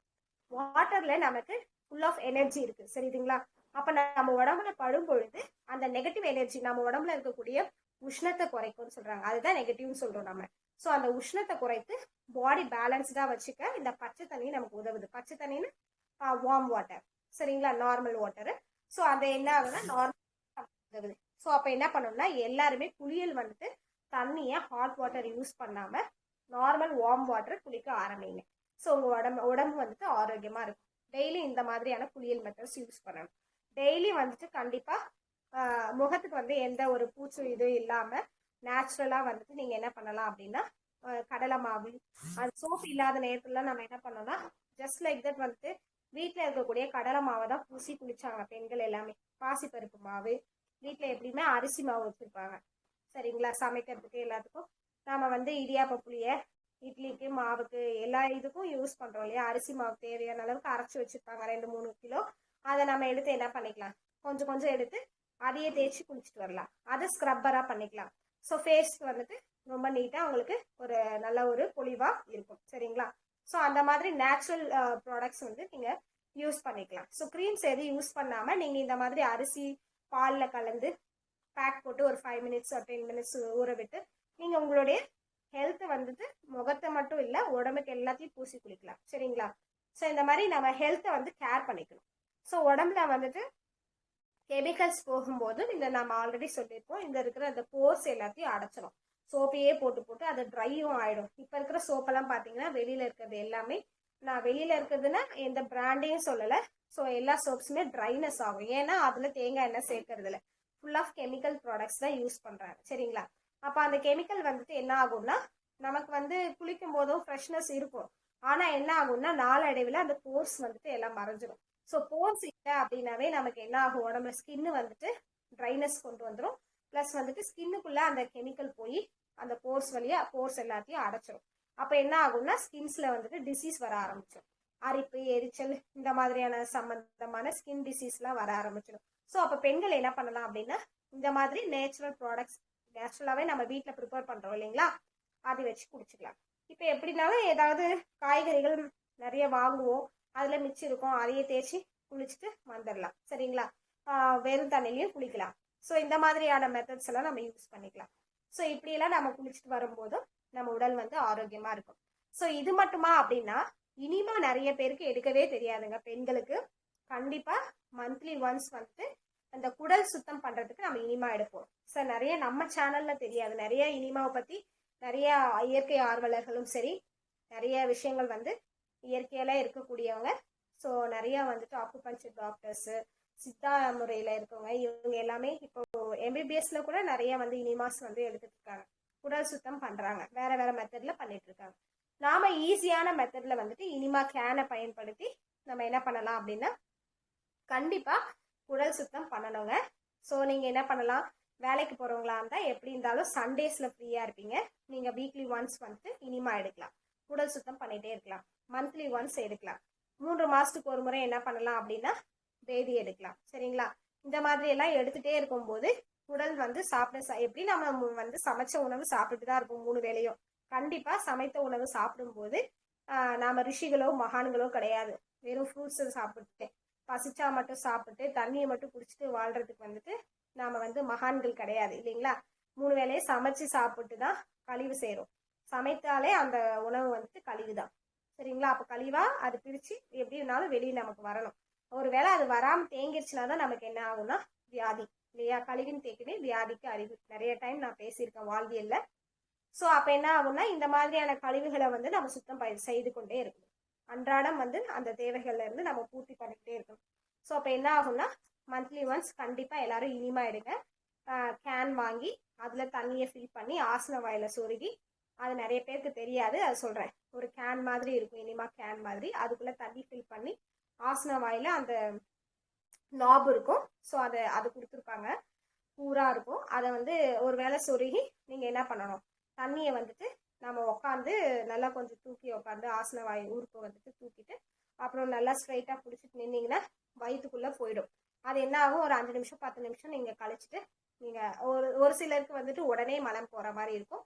வாட்டரில் நமக்கு ஃபுல் ஆஃப் எனர்ஜி இருக்குது. சரிங்களா? அப்போ நம்ம உடம்புல படும் பொழுது அந்த நெகட்டிவ் எனர்ஜி நம்ம உடம்புல இருக்கக்கூடிய உஷ்ணத்தை குறைக்கும்னு சொல்கிறாங்க. அதுதான் நெகட்டிவ்னு சொல்கிறோம் நம்ம. ஸோ அந்த உஷ்ணத்தை குறைத்து பாடி பேலன்ஸ்டாக வச்சுக்க இந்த பச்சை தண்ணி நமக்கு உதவுது. பச்சை தண்ணின்னு வார்ம் வாட்டர். சரிங்களா? Normal water. ஸோ அது என்ன ஆகுதுன்னா நார்மல் உதவுது. ஸோ அப்போ என்ன பண்ணணும்னா எல்லாருமே குளியல் வந்துட்டு தண்ணியை ஹாட் வாட்டர் யூஸ் பண்ணாமல் நார்மல் வார்ம் வாட்டர் குளிக்க ஆரம்பிங்க. ஸோ உங்கள் உடம்பு வந்துட்டு ஆரோக்கியமாக இருக்கும். டெய்லி இந்த மாதிரியான குளியல் மெத்தட்ஸ் யூஸ் பண்ணணும். டெய்லி வந்துட்டு கண்டிப்பாக முகத்துக்கு வந்து எந்த ஒரு பூச்சி இதுவும் இல்லாமல் நேச்சுரலாக வந்துட்டு நீங்கள் என்ன பண்ணலாம் அப்படின்னா கடலை மாவு, அது சோப்பு இல்லாத நேரத்தில் நம்ம என்ன பண்ணோம்னா ஜஸ்ட் லைக் தட் வந்துட்டு வீட்டில் இருக்கக்கூடிய கடலை மாவை தான் பூசி குளிச்சாங்க பெண்கள் எல்லாமே. பாசிப்பருப்பு மாவு, வீட்டில் எப்படியுமே அரிசி மாவு வச்சுருப்பாங்க. சரிங்களா? சமைக்கிறதுக்கு எல்லாத்துக்கும் நம்ம வந்து இடியாப்ப புளிய இட்லிக்கு மாவுக்கு எல்லா இதுக்கும் யூஸ் பண்ணுறோம் இல்லையா. அரிசி மாவு தேவையான அளவுக்கு அரைச்சி வச்சுருப்பாங்க 2-3 கிலோ. அதை நம்ம எடுத்து என்ன பண்ணிக்கலாம், கொஞ்சம் கொஞ்சம் எடுத்து அதையே தேய்ச்சி குளிச்சுட்டு வரலாம். அதை ஸ்க்ரப்பராக பண்ணிக்கலாம். ஸோ ஃபேஸ்க்கு வந்துட்டு ரொம்ப நீட்டாக உங்களுக்கு ஒரு நல்ல ஒரு பொலிவாக இருக்கும். சரிங்களா? ஸோ அந்த மாதிரி நேச்சுரல் ப்ராடக்ட்ஸ் வந்து நீங்கள் யூஸ் பண்ணிக்கலாம். ஸோ க்ரீம்ஸ் எதுவும் யூஸ் பண்ணாமல் நீங்கள் இந்த மாதிரி அரிசி பாலில் கலந்து பேக் போட்டு ஒரு 5 மினிட்ஸ் ஒரு 10 மினிட்ஸ் ஊற விட்டு நீங்கள் உங்களுடைய ஹெல்த்தை வந்துட்டு முகத்தை மட்டும் இல்லை உடம்புக்கு எல்லாத்தையும் பூசி குளிக்கலாம். சரிங்களா? ஸோ இந்த மாதிரி நம்ம ஹெல்த்தை வந்து கேர் பண்ணிக்கணும். ஸோ உடம்புல வந்துட்டு கெமிக்கல்ஸ் போகும்போது இந்த நம்ம ஆல்ரெடி சொல்லியிருப்போம், இந்த இருக்கிற அந்த போர்ஸ் எல்லாத்தையும் அடைச்சிடும். சோப்பையே போட்டு போட்டு அது ட்ரையும் ஆகிடும். இப்போ இருக்கிற சோப்பெல்லாம் பார்த்தீங்கன்னா வெளியில் இருக்கிறது எல்லாமே, நான் வெளியில் இருக்கிறதுனா எந்த பிராண்டையும் சொல்லலை, ஸோ எல்லா சோப்ஸுமே ட்ரைனஸ் ஆகும். ஏன்னா அதில் தேங்காய் எண்ணெய் சேர்க்கறது இல்லை, ஃபுல் ஆஃப் கெமிக்கல் ப்ராடக்ட்ஸ் தான் யூஸ் பண்ணுறாங்க. சரிங்களா? அப்போ அந்த கெமிக்கல் வந்துட்டு என்ன ஆகும்னா நமக்கு வந்து குளிக்கும் போதும் ஃப்ரெஷ்னஸ் இருக்கும். ஆனால் என்ன ஆகும்னா நாளடைவில் அந்த போர்ஸ் வந்துட்டு எல்லாம் மறைஞ்சிடும். ஸோ போர்ஸ் இல்லை அப்படின்னாவே நமக்கு என்ன ஆகும், உடம்புல ஸ்கின்னு வந்துட்டு ட்ரைனஸ் கொண்டு வந்துடும். ப்ளஸ் வந்துட்டு ஸ்கின்னுக்குள்ளே அந்த கெமிக்கல் போய் அந்த போர்ஸ் வழியாக போர்ஸ் எல்லாத்தையும் அடைச்சிடும். அப்போ என்ன ஆகும்னா ஸ்கின்ஸில் வந்துட்டு டிசீஸ் வர ஆரம்பிச்சிடும். அரிப்பு, எரிச்சல், இந்த மாதிரியான சம்பந்தமான ஸ்கின் டிசீஸ்லாம் வர ஆரம்பிச்சிடும். ஸோ அப்போ பெண்கள் என்ன பண்ணலாம் அப்படின்னா இந்த மாதிரி நேச்சுரல் ப்ராடக்ட்ஸ் நேச்சுரலாகவே நம்ம வீட்டில் ப்ரிப்பேர் பண்ணுறோம் இல்லைங்களா, அதை வச்சு குடிச்சிக்கலாம். இப்போ எப்படினாலும் ஏதாவது காய்கறிகள் நிறைய வாங்குவோம், அதில் மிச்சம் இருக்கும், அதையே தேய்ச்சி குளிச்சுட்டு வந்துடலாம். சரிங்களா? வெறும் தண்ணிலையும் குளிக்கலாம். ஸோ இந்த மாதிரியான மெத்தட்ஸ் எல்லாம் நம்ம யூஸ் பண்ணிக்கலாம். ஸோ இப்படியெல்லாம் நம்ம குளிச்சுட்டு வரும்போதும் நம்ம உடல் வந்து ஆரோக்கியமா இருக்கும். ஸோ இது மட்டுமா அப்படின்னா, இனிமா நிறைய பேருக்கு எடுக்கவே தெரியாதுங்க. பெண்களுக்கு கண்டிப்பா மந்த்லி ஒன்ஸ் வந்துட்டு அந்த குடல் சுத்தம் பண்றதுக்கு நம்ம இனிமா எடுப்போம். ஸோ நிறைய நம்ம சேனல்ல தெரியாது, நிறைய இனிமாவை பத்தி நிறைய இயற்கை ஆர்வலர்களும் சரி, நிறைய விஷயங்கள் வந்து இயற்கையில இருக்கக்கூடியவங்க, ஸோ நிறைய வந்துட்டு ஆக்குபஞ்சர் டாக்டர்ஸ், சித்தா முறையில இருக்கவங்க, இவங்க எல்லாமே இப்போ எம்பிபிஎஸ்ல கூட நிறைய வந்து இனிமாஸ் வந்து எடுத்துட்டு இருக்காங்க. குடல் சுத்தம் பண்றாங்க, வேற வேற மெத்தட்ல பண்ணிட்டு இருக்காங்க. நாம ஈஸியான மெத்தட்ல வந்துட்டு இனிமா கேனை பயன்படுத்தி நம்ம என்ன பண்ணலாம் அப்படின்னா, கண்டிப்பா குடல் சுத்தம் பண்ணணுங்க. ஸோ நீங்க என்ன பண்ணலாம், வேலைக்கு போறவங்களா இருந்தா எப்படி இருந்தாலும் சண்டேஸ்ல ஃப்ரீயா இருப்பீங்க, நீங்க வீக்லி ஒன்ஸ் வந்துட்டு இனிமா எடுக்கலாம், குடல் சுத்தம் பண்ணிட்டே இருக்கலாம். மந்த்லி ஒன்ஸ் எடுக்கலாம். 3 மாசத்துக்கு ஒரு முறை என்ன பண்ணலாம் அப்படின்னா பேதி எடுக்கலாம். சரிங்களா? இந்த மாதிரி எல்லாம் எடுத்துட்டே இருக்கும்போது குடல் வந்து எப்படி நம்ம வந்து சமைச்ச உணவு சாப்பிட்டு தான் இருப்போம் 3 வேளையும். கண்டிப்பா சமைத்த உணவு சாப்பிடும்போது நாம ரிஷிகளோ மகான்களோ கிடையாது. வெறும் ஃப்ரூட்ஸ் சாப்பிட்டு பசிச்சா மட்டும் சாப்பிட்டு தண்ணியை மட்டும் குடிச்சிட்டு வாழ்றதுக்கு வந்துட்டு நாம வந்து மகான்கள் கிடையாது இல்லைங்களா? 3 வேளையை சமைச்சு சாப்பிட்டு தான் கழிவு செய்யறோம். சமைத்தாலே அந்த உணவு வந்துட்டு கழிவு தான். சரிங்களா? அப்ப கழிவா அது பிரிச்சு எப்படி இருந்தாலும் வெளியே நமக்கு வரணும். ஒருவேளை அது வராம தேங்கிருச்சுனா தான் நமக்கு என்ன ஆகும்னா வியாதி இல்லையா? கழிவின் தேக்கமே வியாதிக்கு அறிவு. நிறைய டைம் நான் பேசியிருக்கேன் வாழ்வியல்ல. ஸோ அப்ப என்ன ஆகும்னா, இந்த மாதிரியான கழிவுகளை வந்து நம்ம சுத்தம் செய்து கொண்டே இருக்கணும். அன்றாடம் வந்து அந்த தேவைகள்ல இருந்து நம்ம பூர்த்தி பண்ணிக்கிட்டே இருக்கணும். ஸோ அப்ப என்ன ஆகும்னா, மந்த்லி ஒன்ஸ் கண்டிப்பா எல்லாரும் இனிமா எடுங்க. கேன் வாங்கி அதுல தண்ணியை ஃபில் பண்ணி ஆசன வாயில சொருகி, அது நிறைய பேருக்கு தெரியாது, அது சொல்றேன். ஒரு கேன் மாதிரி இருக்கும், இனிமா கேன் மாதிரி, அதுக்குள்ள தண்ணி ஃபில் பண்ணி ஆசன வாயில அந்த நாப் இருக்கும். ஸோ அது கொடுத்துருப்பாங்க, பூரா இருக்கும். அதை வந்து ஒரு வேளை சொருகி நீங்க என்ன பண்ணணும், தண்ணியை வந்துட்டு நம்ம உட்காந்து நல்லா கொஞ்சம் தூக்கி உட்காந்து ஆசன வாய் ஊருக்கு வந்துட்டு தூக்கிட்டு அப்புறம் நல்லா ஸ்ட்ரைட்டா பிடிச்சிட்டு நின்னீங்கன்னா வயிற்றுக்குள்ள போயிடும். அது என்ன ஆகும், ஒரு 5 நிமிஷம் 10 நிமிஷம் நீங்க கழிச்சிட்டு நீங்க ஒரு சிலருக்கு வந்துட்டு உடனே மலம் போற மாதிரி இருக்கும்.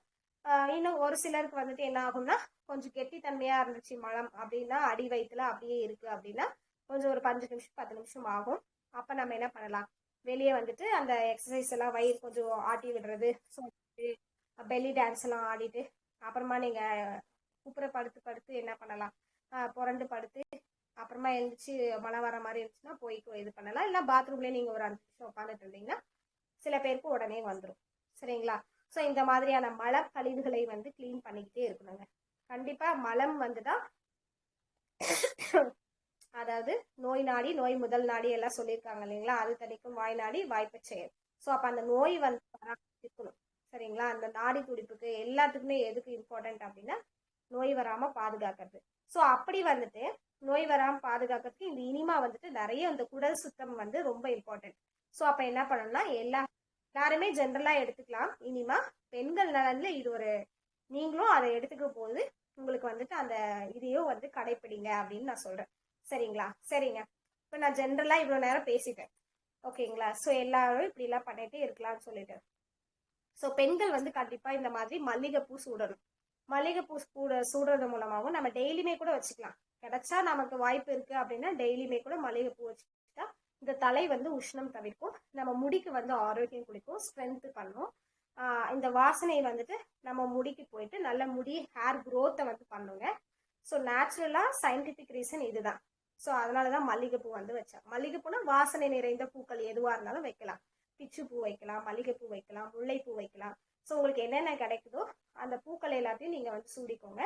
இன்னும் ஒரு சிலருக்கு வந்துட்டு என்ன ஆகும்னா, கொஞ்சம் கெட்டித்தன்மையா இருந்துச்சு மலம் அப்படின்னா, அடி வயிற்றுல அப்படியே இருக்கு அப்படின்னா கொஞ்சம் ஒரு 5 நிமிஷம் 10 நிமிஷம் ஆகும். அப்ப நம்ம என்ன பண்ணலாம், வெளியே வந்துட்டு அந்த எக்ஸசைஸ் எல்லாம் வயிறு கொஞ்சம் ஆட்டி விடுறது, ஸோ பெல்லி டான்ஸ் எல்லாம் ஆடிட்டு அப்புறமா நீங்க குப்புற படுத்து படுத்து என்ன பண்ணலாம், புரண்டு படுத்து அப்புறமா எழுந்திரிச்சு மழை வர மாதிரி இருந்துச்சுன்னா போய் இது பண்ணலாம். இல்லை பாத்ரூம்லேயே நீங்கள் ஒரு 5 நிமிஷம் உட்காந்துட்டு இருந்தீங்கன்னா சில பேருக்கு உடனே வந்துடும். சரிங்களா? ஸோ இந்த மாதிரியான மல கழிவுகளை வந்து கிளீன் பண்ணிக்கிட்டே இருக்கணுங்க. கண்டிப்பாக மலம் வந்துதான், அதாவது நோய் நாடி நோய் முதல் நாடி எல்லாம் சொல்லியிருக்காங்க இல்லைங்களா? அது தணிக்கும் வாய் நாடி வாய்ப்பை செயல். ஸோ அப்போ அந்த நோய் வந்து இருக்கணும். சரிங்களா? அந்த நாடி துடிப்புக்கு எல்லாத்துக்குமே எதுக்கு இம்பார்ட்டன்ட் அப்படின்னா நோய் வராம பாதுகாக்கிறது. ஸோ அப்படி வந்துட்டு நோய் வராம பாதுகாக்கிறதுக்கு இந்த இனிமா வந்துட்டு நிறைய இந்த குடல் சுத்தம் வந்து ரொம்ப இம்பார்ட்டன்ட். ஸோ அப்ப என்ன பண்ணணும்னா, எல்லாருமே ஜென்ரலா எடுத்துக்கலாம் இனிமா. பெண்கள் நலன்ல இது ஒரு, நீங்களும் அதை எடுத்துக்க போது உங்களுக்கு வந்துட்டு அந்த இதையும் வந்து கடைப்பிடிங்க அப்படின்னு நான் சொல்றேன். சரிங்களா? சரிங்க. இப்ப நான் ஜென்ரலா இவ்வளவு நேரம் பேசிட்டேன். ஓகேங்களா? ஸோ எல்லாரும் இப்படி எல்லாம் பண்ணிட்டே இருக்கலாம்னு சொல்லிட்டேன். ஸோ பெண்கள் வந்து கண்டிப்பா இந்த மாதிரி மல்லிகைப்பூ சூடணும். மல்லிகைப்பூ சூடுறது மூலமாகவும் நம்ம டெய்லியுமே கூட வச்சுக்கலாம். கிடைச்சா நமக்கு வாய்ப்பு இருக்கு அப்படின்னா டெய்லியுமே கூட மல்லிகைப்பூ வச்சுக்கிட்டா இந்த தலை வந்து உஷ்ணம் தவிர்க்கும், நம்ம முடிக்கு வந்து ஆரோக்கியம் கொடுக்கும், ஸ்ட்ரென்த் பண்ணும். இந்த வாசனை வந்துட்டு நம்ம முடிக்கு போயிட்டு நல்ல முடி ஹேர் க்ரோத்தை வந்து பண்ணுங்க. ஸோ நேச்சுரலா சயின்டிபிக் ரீசன் இதுதான். ஸோ அதனாலதான் மல்லிகைப்பூ வந்து வச்சேன். மல்லிகைப்பூனா வாசனை நிறைந்த பூக்கள் எதுவா இருந்தாலும் வைக்கலாம். பிச்சு பூ வைக்கலாம், மல்லிகைப்பூ வைக்கலாம், முல்லைப்பூ வைக்கலாம். ஸோ உங்களுக்கு என்னென்ன கிடைக்குதோ அந்த பூக்கள் எல்லாத்தையும் நீங்க வந்து சூடிக்கோங்க.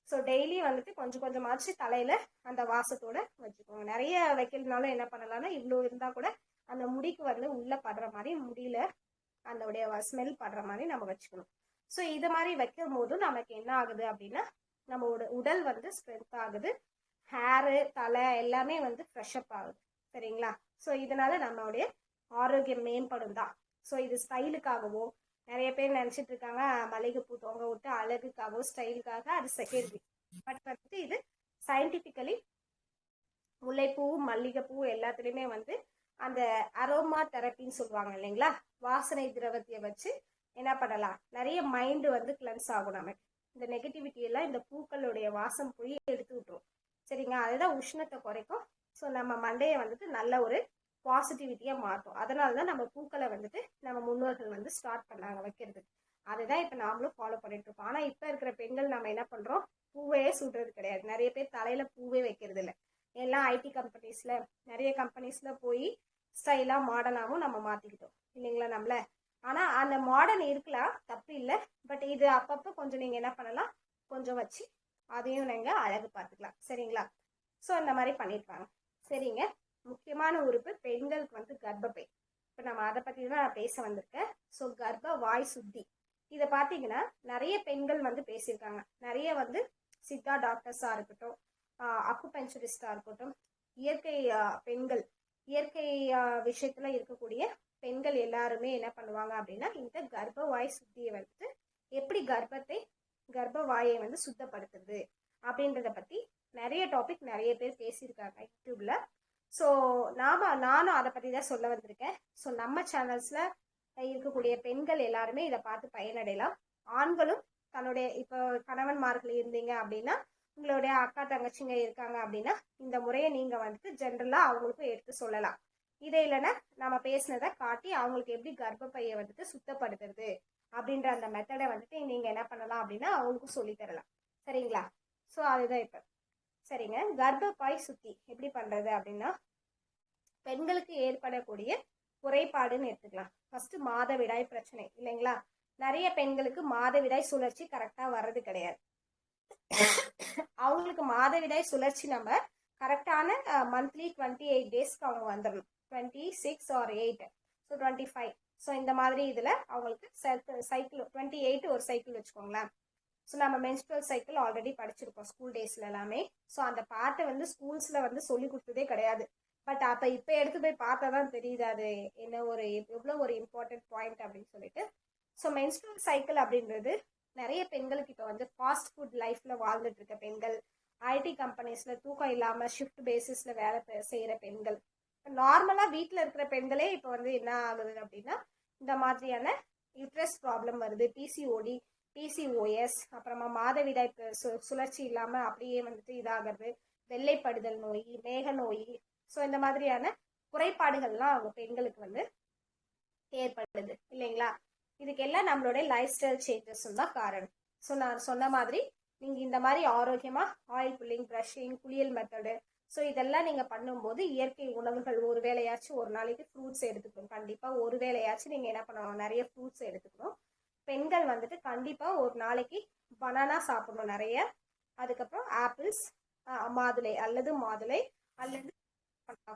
ஸோ டெய்லி வந்துட்டு கொஞ்சம் கொஞ்சமாச்சு தலையில அந்த வாசத்தோட வச்சுக்கோங்க. நிறைய வைக்கிறதுனால என்ன பண்ணலாம்னா, இவ்வளோ இருந்தா கூட அந்த முடிக்கு வந்து உள்ள படுற மாதிரி, முடியல அதோடைய ஸ்மெல் படுற மாதிரி நம்ம வச்சுக்கணும். ஸோ இது மாதிரி வைக்கும் போதும் நமக்கு என்ன ஆகுது அப்படின்னா, நம்மளோட உடல் வந்து ஸ்ட்ரென்த் ஆகுது, ஹேரு தலை எல்லாமே வந்து ஃப்ரெஷ்அப் ஆகுது. சரிங்களா? ஸோ இதனால நம்மளுடைய ஆரோக்கியம் மேம்படும் தான். ஸோ இது ஸ்டைலுக்காகவோ, நிறைய பேர் நினைச்சிட்டு இருக்காங்க மல்லிகைப்பூ தொங்க விட்டு அழகுக்காகவோ ஸ்டைலுக்காக, அது செகண்டரி. பட் வந்துட்டு இது சயின்டிபிக்கலி முல்லைப்பூ மல்லிகைப்பூ எல்லாத்துலேயுமே வந்து அந்த அரோமா தெரப்பின்னு சொல்லுவாங்க இல்லைங்களா? வாசனை திரவத்தையை வச்சு என்ன பண்ணலாம், நிறைய மைண்டு வந்து கிளென்ஸ் ஆகும். நமக்கு இந்த நெகட்டிவிட்டி எல்லாம் இந்த பூக்களுடைய வாசம் போய் எடுத்து விட்டுரும். சரிங்களா? அதுதான் உஷ்ணத்தை குறைக்கும். ஸோ நம்ம மண்டையை வந்துட்டு நல்ல ஒரு பாசிட்டிவிட்டியா மாற்றும். அதனாலதான் நம்ம பூக்களை வந்துட்டு நம்ம முன்னோர்கள் வந்து ஸ்டார்ட் பண்ணாங்க வைக்கிறது. அதுதான் இப்ப நாமளும் ஃபாலோ பண்ணிட்டு இருக்கோம். ஆனா இப்ப இருக்கிற பெண்கள் நம்ம என்ன பண்றோம், பூவையே சூடுறது கிடையாது. நிறைய பேர் தலையில பூவே வைக்கிறது இல்லை. எல்லாம் ஐடி கம்பெனிஸ்ல நிறைய கம்பெனிஸ்ல போய் ஸ்டைலா மாடர்னாவும் நம்ம மாத்திக்கிட்டோம் இல்லைங்களா நம்மள. ஆனா அந்த மாடர்ன் இருக்கலாம், தப்பு இல்லை. பட் இது அப்பப்போ கொஞ்சம் நீங்க என்ன பண்ணலாம், கொஞ்சம் வச்சு அதையும் நீங்க அழகு பார்த்துக்கலாம். சரிங்களா? ஸோ இந்த மாதிரி பண்ணிருப்பாங்க. சரிங்க. முக்கியமான உறுப்பு பெண்களுக்கு வந்து கர்ப்பப்பை. இப்போ நம்ம அதை பத்தி தான் நான் பேச வந்திருக்கேன். ஸோ கர்ப்ப வாய் சுத்தி இதை பார்த்தீங்கன்னா நிறைய பெண்கள் வந்து பேசியிருக்காங்க. நிறைய வந்து சித்தா டாக்டர்ஸா இருக்கட்டும், அக்குபஞ்சரிஸ்டா இருக்கட்டும், இயற்கை பெண்கள், இயற்கை விஷயத்துல இருக்கக்கூடிய பெண்கள் எல்லாருமே என்ன பண்ணுவாங்க அப்படின்னா இந்த கர்ப்ப வாய் சுத்தியை வந்து எப்படி கர்ப்ப வாயை வந்து சுத்தப்படுத்துறது அப்படின்றத பத்தி நிறைய டாபிக் நிறைய பேர் பேசியிருக்காங்க யூடியூப்ல. ஸோ நானும் அதை பத்தி தான் சொல்ல வந்திருக்கேன். ஸோ நம்ம சேனல்ஸ்ல இருக்கக்கூடிய பெண்கள் எல்லாருமே இதை பார்த்து பயனடையலாம். ஆண்களும் தன்னுடைய இப்போ கணவன்மார்கள் இருந்தீங்க அப்படின்னா, உங்களுடைய அக்கா தங்கச்சிங்க இருக்காங்க அப்படின்னா இந்த முறையை நீங்க வந்துட்டு ஜென்ரலா அவங்களுக்கும் எடுத்து சொல்லலாம். இதை இல்லைன்னா நம்ம பேசினதை காட்டி அவங்களுக்கு எப்படி கர்ப்பப்பையை வந்துட்டு சுத்தப்படுத்துறது அப்படின்ற அந்த மெத்தடை வந்துட்டு நீங்க என்ன பண்ணலாம் அப்படின்னா அவங்களுக்கும் சொல்லி தரலாம். சரிங்களா? ஸோ அதுதான் இப்ப. சரிங்க. கர்ப்பப்பை சுத்தி எப்படி பண்றது அப்படின்னா, பெண்களுக்கு ஏற்படக்கூடிய குறைபாடுன்னு எடுத்துக்கலாம். ஃபர்ஸ்ட் மாதவிடாய் பிரச்சனை இல்லைங்களா? நிறைய பெண்களுக்கு மாதவிடாய் சுழற்சி கரெக்டா வர்றது கிடையாது. அவங்களுக்கு மாதவிடாய் சுழற்சி நம்ம கரெக்டான மந்த்லி 28 டேஸ்க்கு அவங்க வந்துடணும். 26 or 8, ஸோ 25. ஸோ இந்த மாதிரி இதில் அவங்களுக்கு சைக்கிள் 28 ஒரு சைக்கிள் வச்சுக்கோங்களேன். ஸோ நம்ம மென்ஸ்ட்ரல் சைக்கிள் ஆல்ரெடி படிச்சிருக்கோம் ஸ்கூல் டேஸ்ல எல்லாமே. ஸோ அந்த பாட்டை வந்து ஸ்கூல்ஸில் வந்து சொல்லி கொடுத்ததே கிடையாது. பட் அப்போ இப்போ எடுத்து போய் பார்த்தா தான் தெரியுது அது என்ன ஒரு எவ்வளோ ஒரு இம்பார்ட்டன்ட் பாயிண்ட் அப்படின்னு சொல்லிட்டு. ஸோ மென்ஸ்ட்ரல் சைக்கிள் அப்படின்றது நிறைய பெண்களுக்கு இப்போ வந்து ஃபாஸ்ட் ஃபுட் லைஃப்ல வாழ்ந்துட்டு இருக்க பெண்கள், ஐடி கம்பெனிஸ்ல தூக்கம் இல்லாமல் ஷிஃப்ட் பேசிஸ்ல வேலை செய்கிற பெண்கள், நார்மலாக வீட்டில் இருக்கிற பெண்களே இப்போ வந்து என்ன ஆகுது அப்படின்னா இந்த மாதிரியான யூட்ரஸ் ப்ராப்ளம் வருது, பிசிஓடி, பிசிஓஎஸ், அப்புறமா மாதவிடாய் சுழற்சி இல்லாமல் அப்படியே வந்துட்டு இதாகிறது, வெள்ளைப்படுதல் நோய், மேக நோய். ஸோ இந்த மாதிரியான குறைபாடுகள்லாம் அவங்க பெண்களுக்கு வந்து ஏற்படுது இல்லைங்களா? இதுக்கெல்லாம் நம்மளுடைய லைஃப் ஸ்டைல் சேஞ்சஸும் தான் காரணம். ஸோ நான் சொன்ன மாதிரி நீங்கள் இந்த மாதிரி ஆரோக்கியமாக ஆயில் புல்லிங், ப்ரஷிங், குளியல் மெத்தடு, ஸோ இதெல்லாம் நீங்கள் பண்ணும்போது இயற்கை உணவுகள் ஒரு வேளையாச்சும் ஒரு நாளைக்கு ஃப்ரூட்ஸ் எடுத்துக்கணும். கண்டிப்பாக ஒரு வேளையாச்சும் நீங்கள் என்ன பண்ணணும், நிறைய ஃப்ரூட்ஸ் எடுத்துக்கணும். பெண்கள் வந்துட்டு கண்டிப்பாக ஒரு நாளைக்கு பனானா சாப்பிடணும் நிறைய. அதுக்கப்புறம் ஆப்பிள்ஸ், மாதுளை அல்லது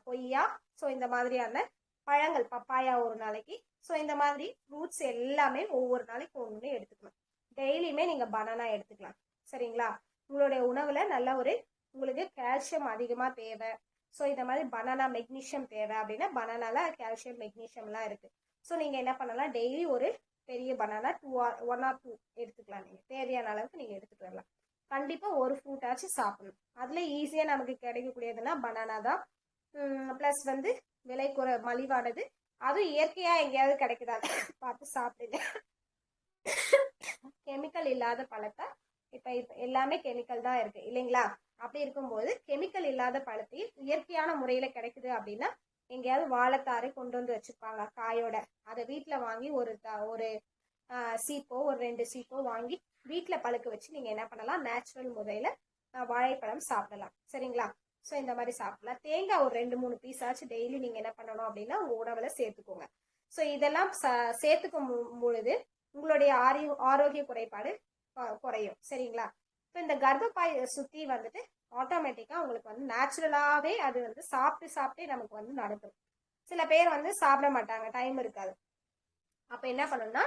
கொய்யா, ஸோ இந்த மாதிரியான பழங்கள், பப்பாயா ஒரு நாளைக்கு. ஸோ இந்த மாதிரி ஃப்ரூட்ஸ் எல்லாமே ஒவ்வொரு நாளைக்கு ஒன்று எடுத்துக்கணும். டெய்லியுமே நீங்கள் பனானா எடுத்துக்கலாம். சரிங்களா? உங்களுடைய உணவுல நல்ல ஒரு உங்களுக்கு கால்சியம் அதிகமாக தேவை. ஸோ இந்த மாதிரி பனானா மெக்னீஷியம் தேவை அப்படின்னா பனானால கால்சியம் மெக்னீஷியம்லாம் இருக்கு. ஸோ நீங்கள் என்ன பண்ணலாம், டெய்லி ஒரு பெரிய பனானா 1 or 2 எடுத்துக்கலாம். நீங்கள் தேவையான அளவுக்கு நீங்கள் எடுத்துட்டு வரலாம். கண்டிப்பாக ஒரு ஃப்ரூட் ஆச்சு சாப்பிடணும். அதில் ஈஸியாக நமக்கு கிடைக்கக்கூடியதுன்னா பனானா தான். ப்ளஸ் வந்து விலை மலிவானது, அதுவும் இயற்கையாக எங்கேயாவது கிடைக்குதா பார்த்து சாப்பிடுங்க. கெமிக்கல் இல்லாத பழத்தை, இப்போ எல்லாமே கெமிக்கல் தான் இருக்கு இல்லைங்களா? அப்படி இருக்கும்போது கெமிக்கல் இல்லாத பழத்தையும் இயற்கையான முறையில கிடைக்குது அப்படின்னா எங்கேயாவது வாழைத்தாறு கொண்டு வந்து வச்சுருப்பாங்க காயோட, அதை வீட்டில் வாங்கி ஒரு சீப்போ ஒரு 2 சீப்போ வாங்கி வீட்டில் பழுக்க வச்சு நீங்கள் என்ன பண்ணலாம், நேச்சுரல் முறையில் வாழைப்பழம் சாப்பிடலாம். சரிங்களா? ஸோ இந்த மாதிரி சாப்பிடலாம். தேங்காய் ஒரு 2-3 பீஸ் ஆச்சு டெய்லி நீங்கள் என்ன பண்ணணும் அப்படின்னா உங்கள் உணவுல சேர்த்துக்கோங்க. ஸோ இதெல்லாம் சேர்த்துக்கும் பொழுது உங்களுடைய ஆரோக்கிய குறைபாடு குறையும். சரிங்களா? இப்போ இந்த கர்ப்பப்பை சுத்தி வந்துட்டு ஆட்டோமேட்டிக்காக உங்களுக்கு வந்து நேச்சுரலாகவே அது வந்து சாப்பிட்டே நமக்கு வந்து நடக்கும். சில பேர் வந்து சாப்பிட மாட்டாங்க, டைம் இருக்காது. அப்போ என்ன பண்ணணும்னா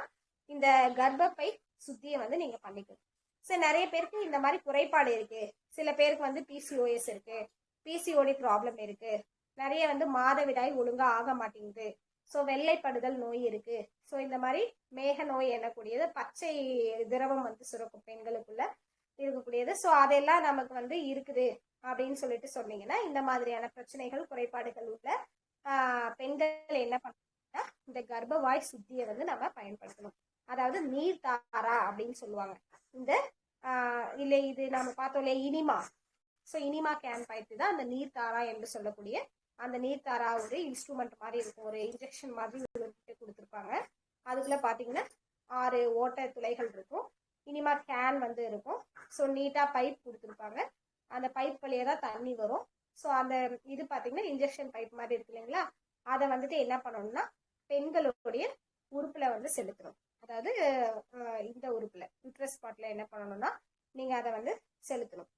இந்த கர்ப்பப்பை சுத்தியை வந்து நீங்கள் பண்ணிக்கணும். சரி, நிறைய பேருக்கு இந்த மாதிரி குறைபாடு இருக்கு. சில பேருக்கு வந்து பிசிஓஎஸ் இருக்கு, பிசிஓடி ப்ராப்ளம் இருக்கு, நிறைய வந்து மாதவிடாய் ஒழுங்கா ஆக மாட்டேங்குது, ஸோ வெள்ளைப்படுதல் நோய் இருக்கு, ஸோ இந்த மாதிரி மேக நோய் எனக்கூடியது, பச்சை திரவம் வந்து சுரக்கும் பெண்களுக்குள்ள இருக்கக்கூடியது. ஸோ அதெல்லாம் நமக்கு வந்து இருக்குது அப்படின்னு சொல்லிட்டு சொன்னீங்கன்னா இந்த மாதிரியான பிரச்சனைகள் குறைபாடுகள் உள்ள பெண்கள் என்ன பண்ணா இந்த கர்ப்பவாய் சுத்தியை வந்து நம்ம பயன்படுத்தணும். அதாவது நீர் தாரா அப்படின்னு சொல்லுவாங்க. இந்த இல்லை இது நம்ம பார்த்தோம் இல்லையா இனிமா, ஸோ இனிமா கேம்ப் ஆயிட்டு தான் அந்த நீர் தாரா என்று சொல்லக்கூடிய அந்த நீர்த்தாரா ஒரு இன்ஸ்ட்ருமெண்ட் மாதிரி இருக்கும், ஒரு இன்ஜெக்ஷன் மாதிரி கொடுத்துருப்பாங்க. அதுக்குள்ள பார்த்தீங்கன்னா 6 ஓட்டை துளைகள் இருக்கும். இனிமா கேன் வந்து இருக்கும். ஸோ நீட்டாக பைப் கொடுத்துருப்பாங்க. அந்த பைப் வழியே தான் தண்ணி வரும். ஸோ அந்த இது பார்த்தீங்கன்னா இன்ஜெக்ஷன் பைப் மாதிரி இருக்கு இல்லைங்களா, அதை வந்துட்டு என்ன பண்ணணும்னா பெண்களுடைய உறுப்பில் வந்து செலுத்தணும். அதாவது இந்த உறுப்பில் யூட்ரஸ் ஸ்பாட்டில் என்ன பண்ணணும்னா நீங்கள் அதை வந்து செலுத்தணும்.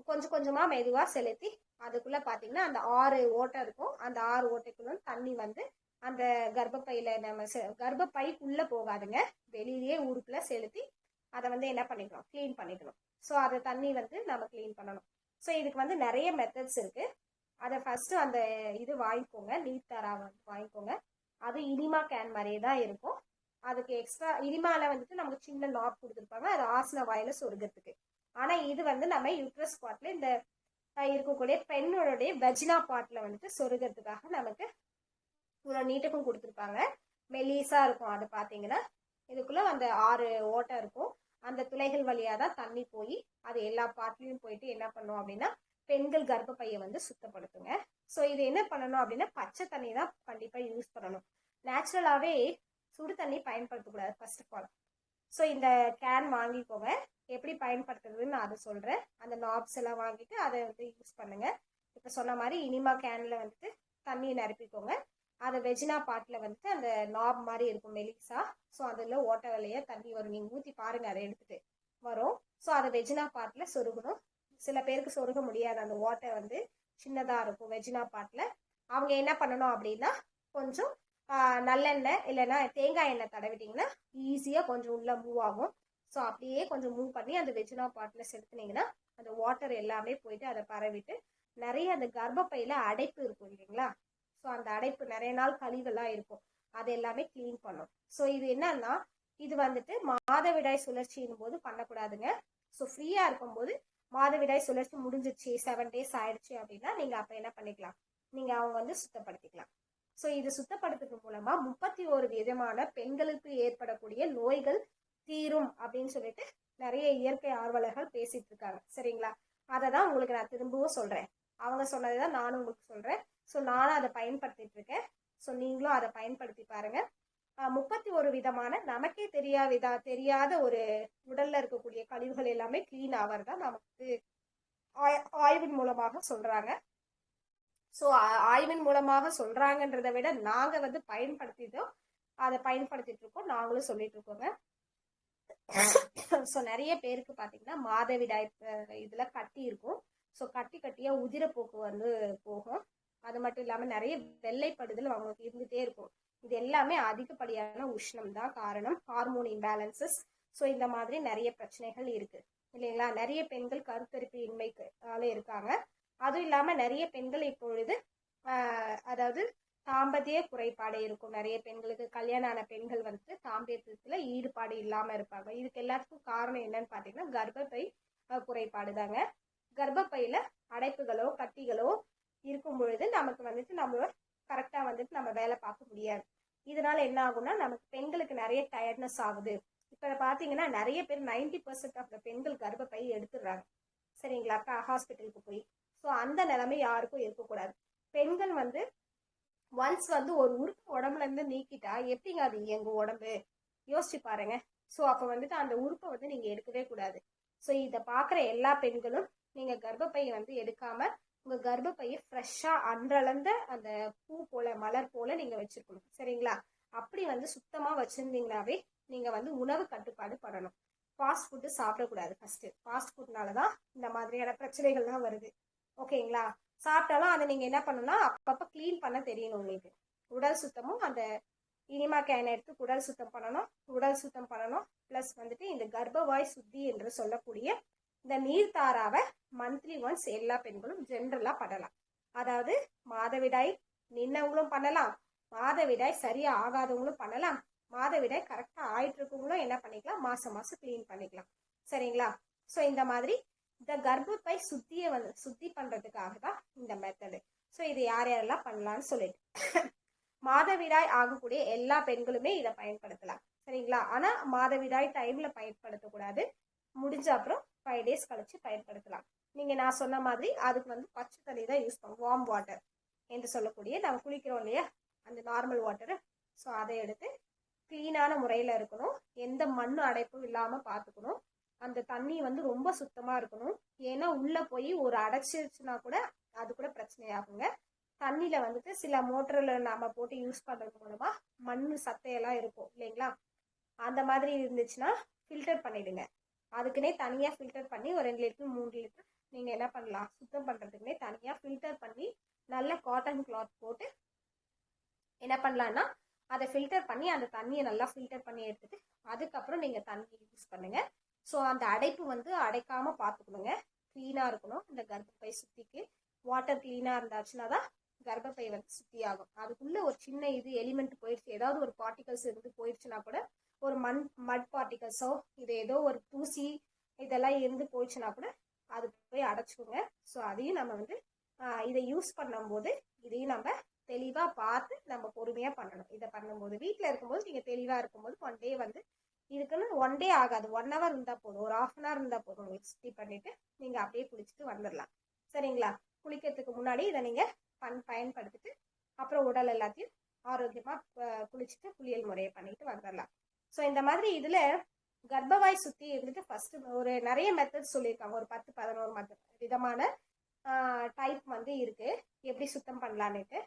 கொஞ்சம் கொஞ்சமாக மெதுவாக செலுத்தி அதுக்குள்ளே பார்த்தீங்கன்னா அந்த 6 ஓட்டை இருக்கும். அந்த 6 ஓட்டைக்குள்ள தண்ணி வந்து அந்த கர்ப்பப்பையில நம்ம கர்ப்பப்பைக்குள்ளே போகாதுங்க, வெளியிலேயே உறுப்புல செலுத்தி அதை வந்து என்ன பண்ணிக்கணும், க்ளீன் பண்ணிக்கணும். ஸோ அதை தண்ணி வந்து நம்ம க்ளீன் பண்ணணும். ஸோ இதுக்கு வந்து நிறைய மெத்தட்ஸ் இருக்கு. அதை ஃபர்ஸ்ட் அந்த இது வாங்கிக்கோங்க, நீர்த்தாரா வந்து வாங்கிக்கோங்க. அது இனிமா கேன் மாதிரியே தான் இருக்கும். அதுக்கு எக்ஸ்ட்ரா இனிமால வந்துட்டு நமக்கு சின்ன நாப் கொடுத்துருப்பாங்க, அது ஆசன வாயில சொருகிறதுக்கு. ஆனா இது வந்து நம்ம யூட்ரஸ் பார்ட்ல இந்த இருக்கக்கூடிய பெண்ணோடைய வெஜினா பார்ட்ல வந்துட்டு சொருகிறதுக்காக நமக்கு இவ்வளோ நீட்டுக்கும் கொடுத்துருப்பாங்க. மெலிசா இருக்கும். அது பார்த்தீங்கன்னா இதுக்குள்ள அந்த 6 ஓட்டை இருக்கும். அந்த துளைகள் வழியாக தான் தண்ணி போய் அது எல்லா பார்ட்லையும் போயிட்டு என்ன பண்ணும் அப்படின்னா பெண்கள் கர்ப்பப்பையை வந்து சுத்தப்படுத்துங்க. ஸோ இது என்ன பண்ணணும் அப்படின்னா பச்சை தண்ணி தான் கண்டிப்பாக யூஸ் பண்ணணும். நேச்சுரலாகவே சுடு தண்ணி பயன்படுத்தக்கூடாது ஃபர்ஸ்ட் ஆஃப் ஆல். ஸோ இந்த கேன் வாங்கிக்கோங்க. எப்படி பயன்படுத்துறதுன்னு நான் அதை சொல்கிறேன். அந்த நாப்ஸ் எல்லாம் வாங்கிட்டு அதை வந்து யூஸ் பண்ணுங்க. இப்போ சொன்ன மாதிரி இனிமா கேனில் வந்துட்டு தண்ணியை நிரப்பிக்கோங்க. அதை வெஜினா பாட்டில் வந்துட்டு அந்த நாப் மாதிரி இருக்கும் மெலிசா. ஸோ அதில் ஓட்ட வழியா தண்ணி வரும். நீங்கள் ஊற்றி பாருங்க, அதை எடுத்துட்டு வரும். ஸோ அதை வெஜினா பாட்டில் சொருகணும். சில பேருக்கு சொருக முடியாது, அந்த ஓட்டை வந்து சின்னதாக இருக்கும் வெஜினா பாட்டில். அவங்க என்ன பண்ணணும் அப்படின்னா கொஞ்சம் நல்லெண்ணெய் இல்லைன்னா தேங்காய் எண்ணெய் தடவிட்டிங்கன்னா ஈஸியாக கொஞ்சம் உள்ள மூவ் ஆகும். ஸோ அப்படியே கொஞ்சம் மூவ் பண்ணி அந்த வெஜினா பாட்டில் செலுத்துனீங்கன்னா அந்த வாட்டர் எல்லாமே போயிட்டு அதை பரவிட்டு நிறைய அந்த கர்ப்பப்பையில் அடைப்பு இருக்கும் இல்லைங்களா, ஸோ அந்த அடைப்பு நிறைய நாள் கழிவெல்லாம் இருக்கும், அது எல்லாமே க்ளீன் பண்ணும். ஸோ இது என்னன்னா இது வந்துட்டு மாதவிடாய் சுழற்சியின் போது பண்ணக்கூடாதுங்க. ஸோ ஃப்ரீயாக இருக்கும்போது மாதவிடாய் சுழற்சி முடிஞ்சிச்சு 7 days ஆயிடுச்சு அப்படின்னா நீங்கள் அப்போ என்ன பண்ணிக்கலாம், நீங்கள் அவங்க வந்து சுத்தப்படுத்திக்கலாம். ஸோ இது சுத்தப்படுத்துறது மூலமாக 31 விதமான பெண்களுக்கு ஏற்படக்கூடிய நோய்கள் தீரும் அப்படின்னு சொல்லிட்டு நிறைய இயற்கை ஆர்வலர்கள் பேசிட்டு இருக்காங்க. சரிங்களா, அதை தான் உங்களுக்கு நான் திரும்பவும் சொல்கிறேன். அவங்க சொன்னதை தான் நானும் உங்களுக்கு சொல்கிறேன். ஸோ நானும் அதை பயன்படுத்திட்டு இருக்கேன். ஸோ நீங்களும் அதை பயன்படுத்தி பாருங்க. 31 விதமான நமக்கே தெரியாத ஒரு உடல்ல இருக்கக்கூடிய கழிவுகள் எல்லாமே கிளீன் ஆகிறதா நமக்கு ஆய்வின் மூலமாக சொல்றாங்க. ஸோ ஆய்வின் மூலமாக சொல்றாங்கன்றதை விட நாங்க வந்து அதை பயன்படுத்திட்டு இருக்கோம், நாங்களும் சொல்லிட்டு இருக்கோங்க. ஸோ நிறைய பேருக்கு பார்த்தீங்கன்னா மாதவிடாய் இதுல கட்டி இருக்கும். ஸோ கட்டியா உதிரப்போக்கு வந்து போகும். அது மட்டும் இல்லாமல் நிறைய வெள்ளைப்படுதல் அவங்களுக்கு இருந்துகிட்டே இருக்கும். இது எல்லாமே அதிகப்படியான உஷ்ணம் தான் காரணம், ஹார்மோன் இம்பேலன்சஸ். ஸோ இந்த மாதிரி நிறைய பிரச்சனைகள் இருக்கு இல்லைங்களா. நிறைய பெண்கள் கருத்தரிப்பு இன்மைக்கால இருக்காங்க. அதுவும் இல்லாமல் நிறைய பெண்கள் இப்பொழுது அதாவது தாம்பத்திய குறைபாடு இருக்கும். நிறைய பெண்களுக்கு கல்யாணம் ஆன பெண்கள் வந்து தாம்பத்தியத்துல ஈடுபாடு இல்லாமல் இருப்பாங்க. இதுக்கு எல்லாத்துக்கும் காரணம் என்னன்னு பார்த்தீங்கன்னா கர்ப்பப்பை குறைபாடு தாங்க. கர்ப்பப்பையில அடைப்புகளோ கட்டிகளோ இருக்கும் பொழுது நமக்கு வந்துட்டு நம்ம கரெக்டா வந்துட்டு நம்ம வேலை பார்க்க முடியாது. இதனால என்ன ஆகும்னா நமக்கு பெண்களுக்கு நிறைய டயர்ட்னஸ் ஆகுது. இப்ப பாத்தீங்கன்னா நிறைய பேர் 90% ஆஃப் த பெண்கள் கர்ப்பப்பை எடுத்துடுறாங்க. சரிங்களா, ஹாஸ்பிட்டலுக்கு போய். ஸோ அந்த நிலைமை யாருக்கும் இருக்கக்கூடாது. பெண்கள் வந்து ஒன்ஸ் வந்து ஒரு உறுப்பு உடம்புல இருந்து நீக்கிட்டா எப்படிங்க அது எங்க உடம்பு யோசிச்சு பாருங்க. ஸோ அப்ப வந்துட்டு அந்த உறுப்பை வந்து நீங்க எடுக்கவே கூடாது. ஸோ இதை பாக்குற எல்லா பெண்களும் நீங்க கர்ப்பப்பையை வந்து எடுக்காம உங்க கர்ப்பப்பையை ஃப்ரெஷ்ஷா அன்றளந்த அந்த பூ போல மலர் போல நீங்க வச்சிருக்கணும். சரிங்களா, அப்படி வந்து சுத்தமா வச்சிருந்தீங்கன்னாவே நீங்க வந்து உணவு கட்டுப்பாடு பண்ணணும். ஃபாஸ்ட் ஃபுட்டு சாப்பிடக்கூடாது. ஃபர்ஸ்ட் ஃபாஸ்ட் ஃபுட்னாலதான் இந்த மாதிரியான பிரச்சனைகள்லாம் வருது. ஓகேங்களா, சாப்பிட்டாலும் அதை நீங்க என்ன பண்ணணும்னா அப்பப்ப கிளீன் பண்ண தெரியணும் உங்களுக்கு. உடல் சுத்தமும் அந்த இனிமா கேன் எடுத்து உடல் சுத்தம் பண்ணணும். பிளஸ் வந்துட்டு இந்த கர்ப்பவாய் சுத்தி என்று சொல்லக்கூடிய இந்த நீர்த்தாராவை மந்த்லி ஒன்ஸ் எல்லா பெண்களும் ஜென்ரலா பண்ணலாம். அதாவது மாதவிடாய் நின்னவங்களும் பண்ணலாம், மாதவிடாய் சரியா ஆகாதவங்களும் பண்ணலாம், மாதவிடாய் கரெக்டா ஆயிட்டு இருக்கவங்களும் என்ன பண்ணிக்கலாம், மாசம் கிளீன் பண்ணிக்கலாம். சரிங்களா, ஸோ இந்த மாதிரி இந்த கர்ப்பப்பை சுத்தி பண்றதுக்காக தான் இந்த மெத்தடு. ஸோ இது யாரெல்லாம் பண்ணலாம்னு சொல்லிட்டு மாதவிடாய் ஆகக்கூடிய எல்லா பெண்களுமே இதை பயன்படுத்தலாம். சரிங்களா, ஆனா மாதவிடாய் டைம்ல பயன்படுத்தக்கூடாது. முடிஞ்ச அப்புறம் 5 days கழிச்சு பயன்படுத்தலாம். நீங்க நான் சொன்ன மாதிரி அதுக்கு வந்து பச்சை தண்ணி தான் யூஸ் பண்ணும், வார்ம் வாட்டர். என்று சொல்லக்கூடிய நம்ம குளிக்கிறோம் இல்லையா அந்த நார்மல் வாட்டரு, ஸோ அதை எடுத்து கிளீனான முறையில் இருக்கணும், எந்த மண் அடைப்பும் இல்லாமல் பார்த்துக்கணும். அந்த தண்ணி வந்து ரொம்ப சுத்தமாக இருக்கணும். ஏன்னா உள்ளே போய் ஒரு அடைச்சிருச்சுன்னா கூட அது கூட பிரச்சனையாகுங்க. தண்ணியில் வந்துட்டு சில மோட்டரில் நம்ம போட்டு யூஸ் பண்ணுறது மூலமாக மண் சத்தையெல்லாம் இருக்கும் இல்லைங்களா, அந்த மாதிரி இருந்துச்சுன்னா ஃபில்டர் பண்ணிடுங்க. அதுக்குன்னே தனியாக ஃபில்டர் பண்ணி ஒரு 2 லிட்டர் 3 லிட்டர் நீங்கள் என்ன பண்ணலாம், சுத்தம் பண்ணுறதுக்குன்னே தனியாக ஃபில்டர் பண்ணி நல்ல காட்டன் கிளாத் போட்டு என்ன பண்ணலான்னா அதை ஃபில்டர் பண்ணி அந்த தண்ணியை நல்லா ஃபில்டர் பண்ணி எடுத்துட்டு அதுக்கப்புறம் நீங்கள் தண்ணி யூஸ் பண்ணுங்க. ஸோ அந்த அடைப்பு வந்து அடைக்காமல் பார்த்துக்கணுங்க, க்ளீனாக இருக்கணும். இந்த கர்ப்பப்பை சுத்திக்கு வாட்டர் க்ளீனாக இருந்தாச்சுன்னா தான் கர்ப்பப்பை வந்து சுத்தி ஆகும். அதுக்குள்ளே ஒரு சின்ன இது எலிமெண்ட் போயிடுச்சு, ஏதாவது ஒரு பார்ட்டிகல்ஸ் இருந்து போயிடுச்சுன்னா கூட ஒரு மட் பார்ட்டிகல்ஸோ இது ஏதோ ஒரு தூசி இதெல்லாம் இருந்து போயிடுச்சுன்னா கூட அது போய் அடைச்சிக்கோங்க. ஸோ அதையும் நம்ம வந்து இதை யூஸ் பண்ணும்போது இதையும் நம்ம தெளிவாக பார்த்து நம்ம பொறுமையாக பண்ணணும். இதை பண்ணும்போது வீட்டில் இருக்கும்போது நீங்கள் தெளிவாக இருக்கும்போது 1 டே வந்து இதுக்குன்னு 1 டே ஆகாது, 1 hour இருந்தால் போதும், ஒரு 1/2 hour இருந்தால் போதும். உங்களுக்கு சுத்தி பண்ணிட்டு நீங்கள் அப்படியே குளிச்சுட்டு வந்துடலாம். சரிங்களா, குளிக்கிறதுக்கு முன்னாடி இதை நீங்கள் பயன்படுத்திட்டு அப்புறம் உடல் எல்லாத்தையும் ஆரோக்கியமாக குளிச்சுட்டு குளியல் முறையை பண்ணிட்டு வந்துடலாம். ஸோ இந்த மாதிரி இதில் கர்ப்பவாய் சுற்றி இருந்துட்டு ஃபர்ஸ்ட் ஒரு நிறைய மெத்தட் சொல்லியிருக்காங்க, ஒரு 10-11 விதமான டைப் வந்து இருக்கு எப்படி சுத்தம் பண்ணலான்னுட்டு.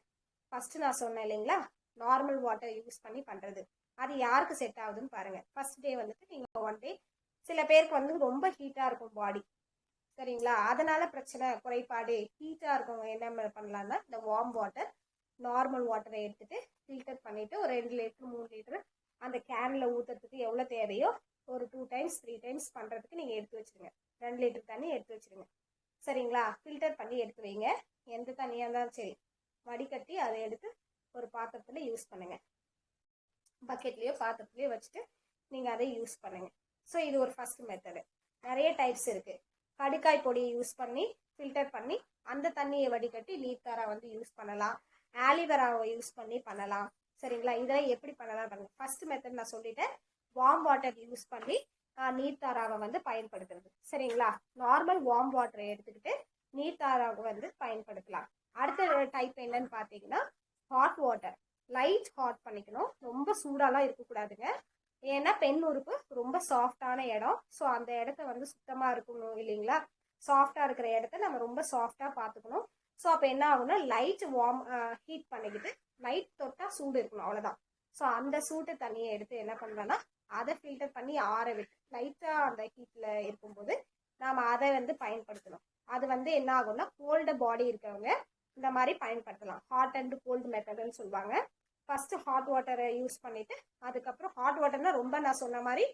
ஃபர்ஸ்ட் நான் சொன்னேன் இல்லைங்களா, நார்மல் வாட்டர் யூஸ் பண்ணி பண்றது, அது யாருக்கு செட் ஆகுதுன்னு பாருங்க. ஃபர்ஸ்ட் டே வந்துட்டு நீங்க 1 டே சில பேருக்கு வந்து ரொம்ப ஹீட்டா இருக்கும் பாடி, சரிங்களா, அதனால பிரச்சனை குறைபாடு ஹீட்டா இருக்கவங்க என்ன பண்ணலாம்னா இந்த வார்ம் வாட்டர் நார்மல் வாட்டரை எடுத்துட்டு ஃபில்டர் பண்ணிட்டு ஒரு 2 லிட்டர் 3 லிட்டர் அந்த கேன்ல ஊத்துறதுக்கு எவ்வளவு தேவையோ ஒரு 2 times 3 times பண்றதுக்கு நீங்க எடுத்து வச்சிருங்க. 2 லிட்டர் தண்ணி எடுத்து வச்சிருங்க. சரிங்களா, ஃபில்டர் பண்ணி எடுத்து வைங்க. எந்த தண்ணியா இருந்தாலும் சரி வடிகட்டி அதை எடுத்து ஒரு பாத்திரத்துல யூஸ் பண்ணுங்க, பக்கெட்லயோ பாத்திரத்துலயோ வச்சுட்டு நீங்க அதை யூஸ் பண்ணுங்க. ஸோ இது ஒரு ஃபர்ஸ்ட் மெத்தடு. நிறைய டைப்ஸ் இருக்கு. கடுக்காய் பொடியை யூஸ் பண்ணி ஃபில்டர் பண்ணி அந்த தண்ணியை வடிகட்டி நீர்த்தாரா வந்து யூஸ் பண்ணலாம், ஆலிவேராவை யூஸ் பண்ணி பண்ணலாம். சரிங்களா, இதெல்லாம் எப்படி பண்ணலாம் பாருங்க. ஃபர்ஸ்ட் மெத்தட் நான் சொல்லிட்டேன், வார்ம் வாட்டர் யூஸ் பண்ணி நீர்த்தாராவை வந்து பயன்படுத்துறது. சரிங்களா, நார்மல் வார்ம் வாட்டரை எடுத்துக்கிட்டு நீர்த்தாராவை வந்து பயன்படுத்தலாம். அடுத்த டைப் என்னன்னு பார்த்தீங்கன்னா ஹாட் வாட்டர், லைட் ஹாட் பண்ணிக்கணும், ரொம்ப சூடாலாம் இருக்கக்கூடாதுங்க. ஏன்னா பெண் உறுப்பு ரொம்ப சாஃப்டான இடம், ஸோ அந்த இடத்த வந்து சுத்தமாக இருக்கணும் இல்லைங்களா, சாஃப்டாக இருக்கிற இடத்த நம்ம ரொம்ப சாஃப்டாக பார்த்துக்கணும். ஸோ அப்போ என்ன ஆகும்னா லைட் வார்ம் ஹீட் பண்ணிக்கிட்டு லைட் தொட்டால் சூடு இருக்கணும், அவ்வளோதான். ஸோ அந்த சூட்டு தண்ணியை எடுத்து என்ன பண்ணலாம்னா அதை ஃபில்டர் பண்ணி ஆற விட்டு லைட்டாக அந்த ஹீட்டில் இருக்கும்போது நாம் அதை வந்து பயன்படுத்தணும். அது வந்து என்ன ஆகும்னா கோல்டு பாடி இருக்கிறவங்க இந்த மாதிரி பயன்படுத்தலாம். ஹாட் அண்ட் கோல்டு மெத்தடுன்னு சொல்லுவாங்க. ஃபர்ஸ்ட் ஹாட் வாட்டரை யூஸ் பண்ணிட்டு அதுக்கப்புறம் ஹாட் வாட்டர்னா ரொம்ப நான் சொன்ன மாதிரி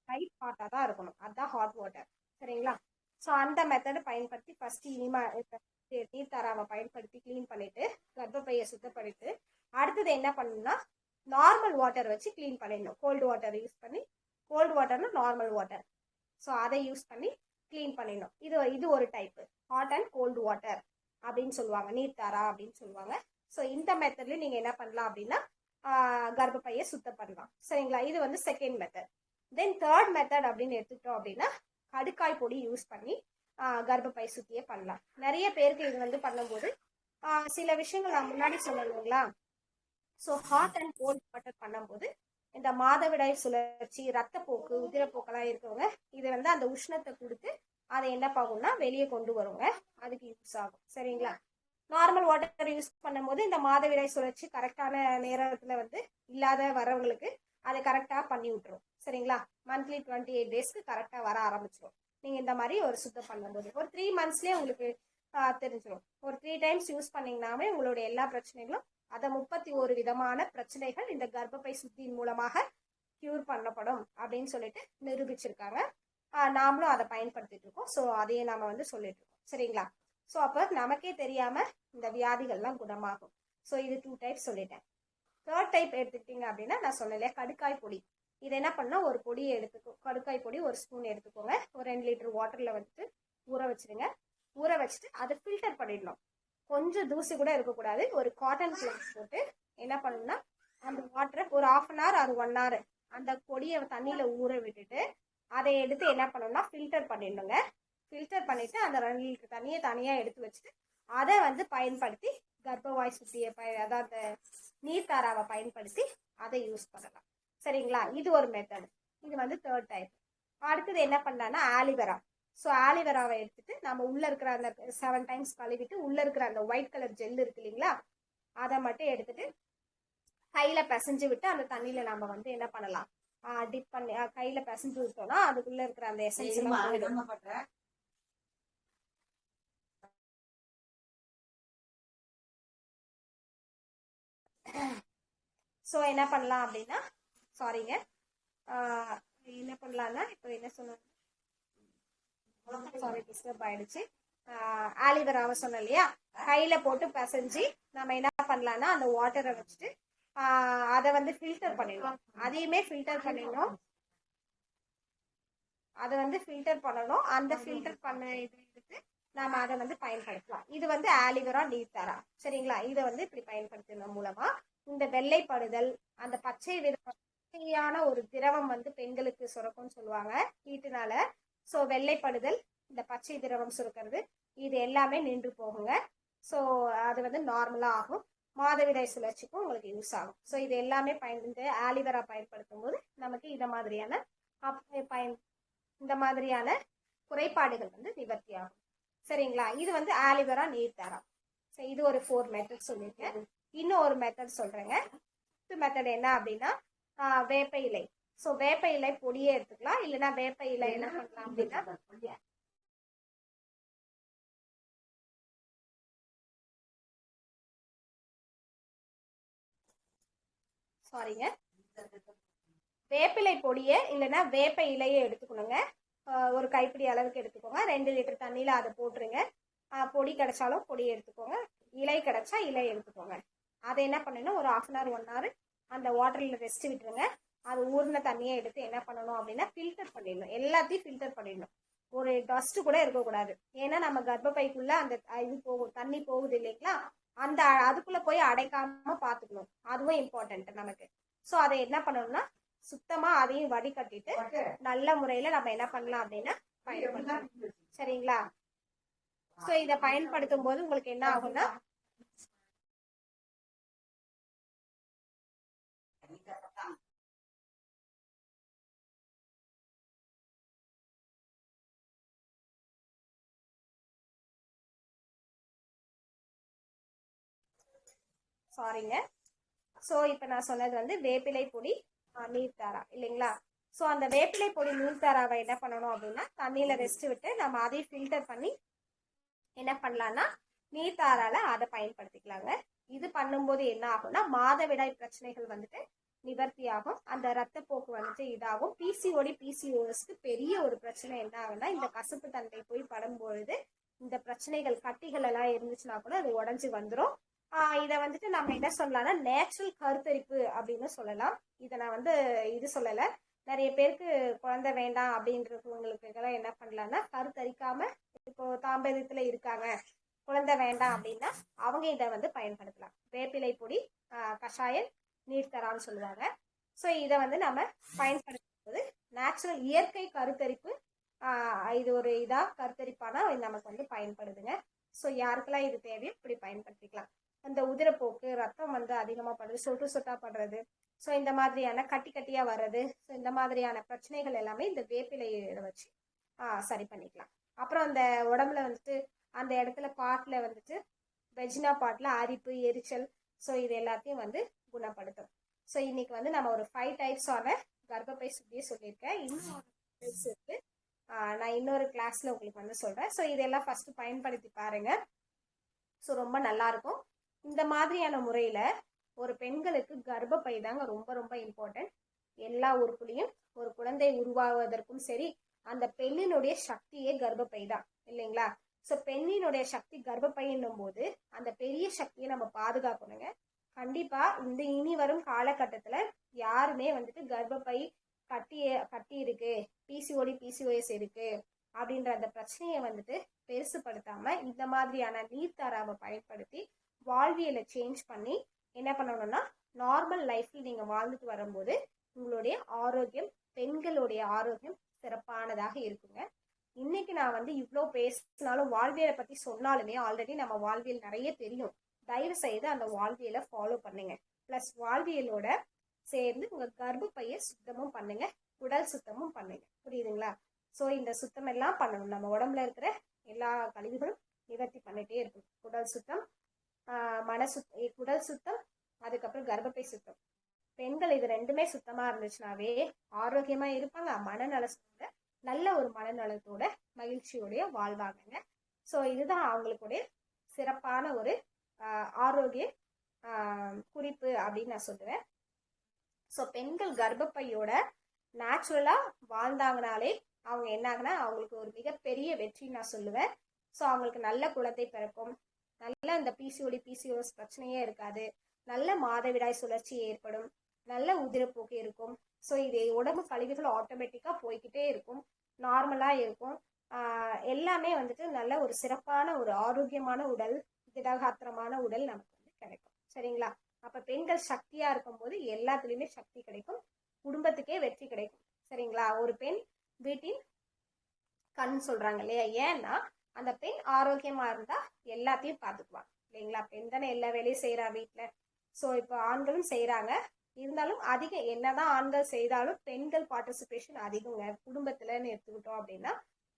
லைட் ஹாட்டாக தான் இருக்கணும், அதுதான் ஹாட் வாட்டர். சரிங்களா, ஸோ அந்த மெத்தடை பயன்படுத்தி ஃபர்ஸ்ட் நீர்த்தாராவை பயன்படுத்தி க்ளீன் பண்ணிட்டு கர்ப்பப்பையை சுத்தம் பண்ணிட்டு அடுத்தது என்ன பண்ணணும்னா நார்மல் வாட்டர் வச்சு க்ளீன் பண்ணிடணும். கோல்டு வாட்டர் யூஸ் பண்ணி, கோல்டு வாட்டர்னா நார்மல் வாட்டர், ஸோ அதை யூஸ் பண்ணி க்ளீன் பண்ணிடணும். இது ஒரு type hot and cold water அப்படின்னு சொல்லுவாங்க, நீர்த்தாரா அப்படின்னு சொல்லுவாங்க. ஸோ இந்த மெத்தட்ல நீங்க என்ன பண்ணலாம் அப்படின்னா கர்ப்பப்பையை சுத்தம் பண்ணலாம். சரிங்களா, இது வந்து second method. Then third method அப்படின்னு எடுத்துக்கிட்டோம் அப்படின்னா கடுக்காய் பொடி யூஸ் பண்ணி கர்ப்பப்பை சுத்தியே பண்ணலாம். நிறைய பேருக்கு இது வந்து பண்ணும்போது சில விஷயங்கள் நான் முன்னாடி சொல்லணுங்களா. So hot and cold water பண்ணும்போது இந்த மாதவிடாய் சுழற்சி, ரத்தப்போக்கு, உதிரப்போக்கெல்லாம் இருக்கவங்க இது வந்து அந்த உஷ்ணத்தை கொடுத்து அதை என்ன பாகும்னா வெளியே கொண்டு வருங்க, அதுக்கு யூஸ் ஆகும். சரிங்களா, நார்மல் வாட்டர் யூஸ் பண்ணும்போது இந்த மாதவிடாய் சுழற்சி கரெக்டான நேரத்தில் வந்து இல்லாத வரவங்களுக்கு அதை கரெக்டாக பண்ணி விட்டுரும். சரிங்களா, மந்த்லி 28 daysக்கு கரெக்டாக வர ஆரம்பிச்சிடும். நீங்கள் இந்த மாதிரி ஒரு சுத்தம் பண்ணும்போது ஒரு 3 monthsலேயே உங்களுக்கு தெரிஞ்சிடும். ஒரு 3 times யூஸ் பண்ணிங்கனாவே உங்களுடைய எல்லா பிரச்சனைகளும் அதை 31 விதமான பிரச்சனைகள் இந்த கர்ப்பப்பை சுத்தியின் மூலமாக கியூர் பண்ணப்படும் அப்படின்னு சொல்லிட்டு நிரூபிச்சிருக்காங்க. நாமளும் அதை பயன்படுத்திட்டு இருக்கோம். ஸோ அதையே நாம வந்து சொல்லிட்டு இருக்கோம். சரிங்களா, ஸோ அப்போ நமக்கே தெரியாம இந்த வியாதிகள்லாம் குணமாகும். ஸோ இது 2 types சொல்லிட்டேன். தேர்ட் டைப் எடுத்துக்கிட்டீங்க அப்படின்னா நான் சொன்னேன் கடுக்காய் பொடி. இது என்ன பண்ணா ஒரு பொடியை எடுத்துக்கோ, கடுக்காய் பொடி 1 ஸ்பூன் எடுத்துக்கோங்க. ஒரு 2 லிட்டர் வாட்டர்ல வந்துட்டு ஊற வச்சிருங்க. ஊற வச்சுட்டு அதை ஃபில்டர் பண்ணிடணும். கொஞ்சம் தூசி கூட இருக்கக்கூடாது. ஒரு காட்டன் கிளாத் போட்டு என்ன பண்ணணும்னா அந்த வாட்டரை ஒரு 1/2 hour அது 1 hour அந்த பொடியை தண்ணியில ஊற விட்டுட்டு அதை எடுத்து என்ன பண்ணணும்னா ஃபில்டர் பண்ணிடணுங்க. ஃபில்டர் பண்ணிட்டு அந்த 2 லிட்டர் தண்ணியை தனியா எடுத்து வச்சுட்டு அதை வந்து பயன்படுத்தி கர்ப்பவாய் சுத்தியை அதாவது அந்த நீர்த்தாராவை பயன்படுத்தி அதை யூஸ் பண்ணலாம். சரிங்களா? இது ஒரு மெத்தட். இது வந்து தேர்ட் டைப். அடுத்தது என்ன பண்ணலாம்னா ஆலிவேரா. ஸோ ஆலிவேராவை எடுத்துட்டு நம்ம உள்ள இருக்கிற அந்த 7 டைம்ஸ் கழுவிட்டு உள்ள இருக்கிற அந்த ஒயிட் கலர் ஜெல் இருக்கு இல்லைங்களா, அதை மட்டும் எடுத்துட்டு கையில பிசைஞ்சு விட்டு அந்த தண்ணியில நம்ம வந்து என்ன பண்ணலாம், டிப் பண்ணி கையில பிசைஞ்சு விட்டோம்னா அதுக்குள்ள இருக்கிற அந்த எசன்ஸ் எல்லாம் போயிடும். ஸோ என்ன பண்ணலாம் அப்படின்னா, சாரிங்க, என்ன பண்ணலாம்னா இப்போ என்ன சொன்னாங்க, சாரி டிஸ்டர்ப் ஆயிடுச்சு. ஆலிவேராவை சொன்னோம் இல்லையா, கையில போட்டு பிசைஞ்சு நம்ம என்ன பண்ணலாம்னா அந்த வாட்டரை வச்சுட்டு அதை வந்து ஃபில்டர் பண்ணிடணும். அதையுமே ஃபில்டர் பண்ணிடணும். அதை வந்து ஃபில்டர் பண்ணணும். அந்த ஃபில்டர் பண்ண இது எடுத்து நாம அதை வந்து பயன்படுத்தலாம். இது வந்து ஆலிவேரா நீர்த்தாரா. சரிங்களா? இதை வந்து இப்படி பயன்படுத்துறது மூலமா இந்த வெள்ளைப்படுதல், அந்த பச்சையான ஒரு திரவம் வந்து பெண்களுக்கு சுரக்கும்னு சொல்லுவாங்க ஹீட்டுனால. ஸோ வெள்ளைப்படுதல், இந்த பச்சை திரவம் சுரக்கிறது, இது எல்லாமே நின்று போகுங்க. ஸோ அது வந்து நார்மலா ஆகும். மாதவிடாய் சுழற்சிக்கும் உங்களுக்கு யூஸ் ஆகும். ஸோ இது எல்லாமே இந்த ஆலிவேரா பயன்படுத்தும் போது நமக்கு இந்த மாதிரியான குறைபாடுகள் வந்து நிவர்த்தி ஆகும். சரிங்களா? இது வந்து ஆலிவேரா நீர்த்தாரா. ஸோ இது ஒரு 4 மெத்தட் சொல்லியிருக்கேன். இன்னும் ஒரு மெத்தட் சொல்றேங்க. மெத்தட் என்ன அப்படின்னா வேப்ப இலை. ஸோ வேப்ப இலை பொடியே எடுத்துக்கலாம். இல்லைன்னா வேப்ப இலை என்ன பண்ணலாம் அப்படின்னா சாரிங்க, வேப்பிலை பொடியை இல்லைன்னா வேப்ப இலையை எடுத்துக்கணுங்க. ஒரு கைப்பிடி அளவுக்கு எடுத்துக்கோங்க. 2 லிட்டர் தண்ணியில அதை போட்டுருங்க. பொடி கிடைச்சாலும் பொடி எடுத்துக்கோங்க, இலை கிடைச்சா இலை எடுத்துக்கோங்க. அதை என்ன பண்ணணும், ஒரு 1/2 hour 1 hour அந்த வாட்டர்ல ரெஸ்ட் விட்டுருங்க. அது ஊர்ன தண்ணியை எடுத்து என்ன பண்ணணும் அப்படின்னா ஃபில்டர் பண்ணிடணும். எல்லாத்தையும் ஃபில்டர் பண்ணிடணும். ஒரு டஸ்ட் கூட இருக்கக்கூடாது. ஏன்னா நம்ம கர்ப்பப்பைக்குள்ள அந்த இது போகும், தண்ணி போகுது இல்லைங்களா, அந்த அதுக்குள்ள போய் அடைக்காம பாத்துக்கணும். அதுவும் இம்பார்ட்டன்ட் நமக்கு. ஸோ அதை என்ன பண்ணணும்னா சுத்தமா அதையும் வடிகட்டிட்டு நல்ல முறையில நம்ம என்ன பண்ணலாம் அப்படின்னா பயன்படுத்தலாம். சரிங்களா? ஸோ இதை பயன்படுத்தும் போது உங்களுக்கு என்ன ஆகும்னா சாரிங்க. ஸோ இப்போ நான் சொன்னது வந்து வேப்பிலை பொடி நீர்த்தாரா இல்லைங்களா. ஸோ அந்த வேப்பிலை பொடி நீர்த்தாராவை என்ன பண்ணணும் அப்படின்னா தண்ணியில ரெஸ்ட் விட்டு நம்ம அதையும் ஃபில்டர் பண்ணி என்ன பண்ணலாம்னா நீர்த்தாரால அதை பயன்படுத்திக்கலாங்க. இது பண்ணும்போது என்ன ஆகும்னா மாதவிடாய் பிரச்சனைகள் வந்துட்டு நிவர்த்தி ஆகும். அந்த ரத்தப்போக்கு வந்துட்டு இதாகும். பிசிஓஎஸ்க்கு பெரிய ஒரு பிரச்சனை என்ன ஆகும்னா இந்த கசப்பு தன்மை போய் படும்பொழுது இந்த பிரச்சனைகள் கட்டிகள் எல்லாம் இருந்துச்சுன்னா கூட அது உடஞ்சி வந்துடும். இதை வந்துட்டு நம்ம என்ன சொல்லலாம்னா நேச்சுரல் கருத்தரிப்பு அப்படின்னு சொல்லலாம். இதை நான் வந்து இது சொல்லலை. நிறைய பேருக்கு குழந்தை வேண்டாம் அப்படின்றவங்களுக்கு எல்லாம் என்ன பண்ணலாம்னா கருத்தரிக்காம இப்போ தாம்பத்தியத்துல இருக்காங்க, குழந்தை வேண்டாம் அப்படின்னா அவங்க இதை வந்து பயன்படுத்தலாம். வேப்பிலை பொடி, கஷாயம், நீர்த்தரான்னு சொல்லுவாங்க. ஸோ இதை வந்து நம்ம பயன்படுத்தும் போது நேச்சுரல் இயற்கை கருத்தரிப்பு இது ஒரு கருத்தரிப்பானா நமக்கு வந்து பயன்படுதுங்க. ஸோ யாருக்கெல்லாம் இது தேவையோ இப்படி பயன்படுத்திக்கலாம். அந்த உதிரப்போக்கு, ரத்தம் வந்து அதிகமாக படுறது, சொட்டு சொட்டா படுறது, ஸோ இந்த மாதிரியான கட்டியா வர்றது, ஸோ இந்த மாதிரியான பிரச்சனைகள் எல்லாமே இந்த வேப்பிலையை வச்சு சரி பண்ணிக்கலாம். அப்புறம் அந்த உடம்புல வந்துட்டு அந்த இடத்துல பாட்டில் வந்துட்டு வெஜினா பாட்டில் அரிப்பு, எரிச்சல், ஸோ இது எல்லாத்தையும் வந்து குணப்படுத்தும். ஸோ இன்னைக்கு வந்து நம்ம ஒரு 5 டைப்ஸான கர்ப்பப்பை சுத்தியை சொல்லியிருக்கேன். இன்னும் டைப்ஸ் இருக்கு. நான் இன்னொரு கிளாஸ்ல உங்களுக்கு வந்து சொல்றேன். ஸோ இதெல்லாம் ஃபர்ஸ்ட் பயன்படுத்தி பாருங்க. ஸோ ரொம்ப நல்லா இருக்கும். இந்த மாதிரியான முறையில ஒரு பெண்களுக்கு கர்ப்பப்பை தாங்க ரொம்ப ரொம்ப இம்பார்ட்டன்ட். எல்லா உறுப்புலையும் ஒரு குழந்தை உருவாவதற்கும் சரி, அந்த பெண்ணினுடைய சக்தியே கர்ப்பப்பை தான் இல்லைங்களா. ஸோ பெண்ணினுடைய சக்தி கர்ப்பப்பைன்னும் போது அந்த பெரிய சக்தியை நம்ம பாதுகாக்கணுங்க. கண்டிப்பா இந்த இனி வரும் காலகட்டத்துல யாருமே வந்துட்டு கர்ப்பப்பை கட்டி இருக்கு, பிசிஓஎஸ் இருக்கு அப்படின்ற அந்த பிரச்சனையை வந்துட்டு பெருசுப்படுத்தாம இந்த மாதிரியான நீர்த்தாராவை பயன்படுத்தி வாழ்வியலை சேஞ்ச் பண்ணி என்ன பண்ணணும்னா நார்மல் லைஃப்ல நீங்க வாழ்ந்துட்டு வரும்போது உங்களுடைய ஆரோக்கியம், பெண்களுடைய ஆரோக்கியம் சிறப்பானதாக இருக்குங்க. இன்னைக்கு நான் வந்து இவ்வளோ பேசினாலும் வாழ்வியலை பத்தி சொன்னாலுமே ஆல்ரெடி நம்ம வாழ்வியல் நிறைய தெரியும். தயவு செய்து அந்த வாழ்வியலை ஃபாலோ பண்ணுங்க. ப்ளஸ் வாழ்வியலோட சேர்ந்து உங்க கர்ப்பப்பையை சுத்தமும் பண்ணுங்க, உடல் சுத்தமும் பண்ணுங்க. புரியுதுங்களா? ஸோ இந்த சுத்தம் எல்லாம் பண்ணணும். நம்ம உடம்புல இருக்கிற எல்லா கழிவுகளும் நிவர்த்தி பண்ணிட்டே இருக்கும். உடல் சுத்தம், உடல் சுத்தம், அதுக்கப்புறம் கர்ப்பப்பை சுத்தம். பெண்கள் இது ரெண்டுமே சுத்தமா இருந்துச்சுனாவே ஆரோக்கியமா இருப்பாங்க, மனநலத்தோட நல்ல ஒரு மனநலத்தோட மகிழ்ச்சியோடைய வாழ்வாங்க. ஸோ இதுதான் அவங்களுடைய சிறப்பான ஒரு ஆரோக்கிய குறிப்பு அப்படின்னு நான் சொல்லுவேன். ஸோ பெண்கள் கர்ப்பப்பையோட நேச்சுரலா வாழ்ந்தாங்கனாலே அவங்க என்ன ஆகுனா அவங்களுக்கு ஒரு மிகப்பெரிய வெற்றி நான் சொல்லுவேன். ஸோ அவங்களுக்கு நல்ல குழந்தை பிறக்கும், நல்ல இந்த பிசிஓஎஸ் பிரச்சனையே இருக்காது, நல்ல மாதவிடாய் சுழற்சி ஏற்படும், நல்ல உதிரப்போக்கு இருக்கும். ஸோ இது உடம்பு கழிவுகள் ஆட்டோமேட்டிக்காக போய்கிட்டே இருக்கும், நார்மலாக இருக்கும். எல்லாமே வந்துட்டு நல்ல ஒரு சிறப்பான ஒரு ஆரோக்கியமான உடல், திடகாத்திரமான உடல் நமக்கு வந்து கிடைக்கும். சரிங்களா? அப்போ பெண்கள் சக்தியாக இருக்கும்போது எல்லாத்துலேயுமே சக்தி கிடைக்கும், குடும்பத்துக்கே வெற்றி கிடைக்கும். சரிங்களா? ஒரு பெண் வீட்டின் கண் சொல்கிறாங்க இல்லையா? ஏன்னா அந்த பெண் ஆரோக்கியமாக இருந்தால் எல்லாத்தையும் பார்த்துக்குவாங்க இல்லைங்களா? பெண் தானே எல்லா வேலையும் செய்கிறா வீட்டில். ஸோ இப்போ ஆண்களும் செய்கிறாங்க, இருந்தாலும் அதிகம் என்னதான் ஆண்கள் செய்தாலும் பெண்கள் பார்ட்டிசிபேஷன் அதிகங்க குடும்பத்துலன்னு எடுத்துக்கிட்டோம் அப்படின்னா.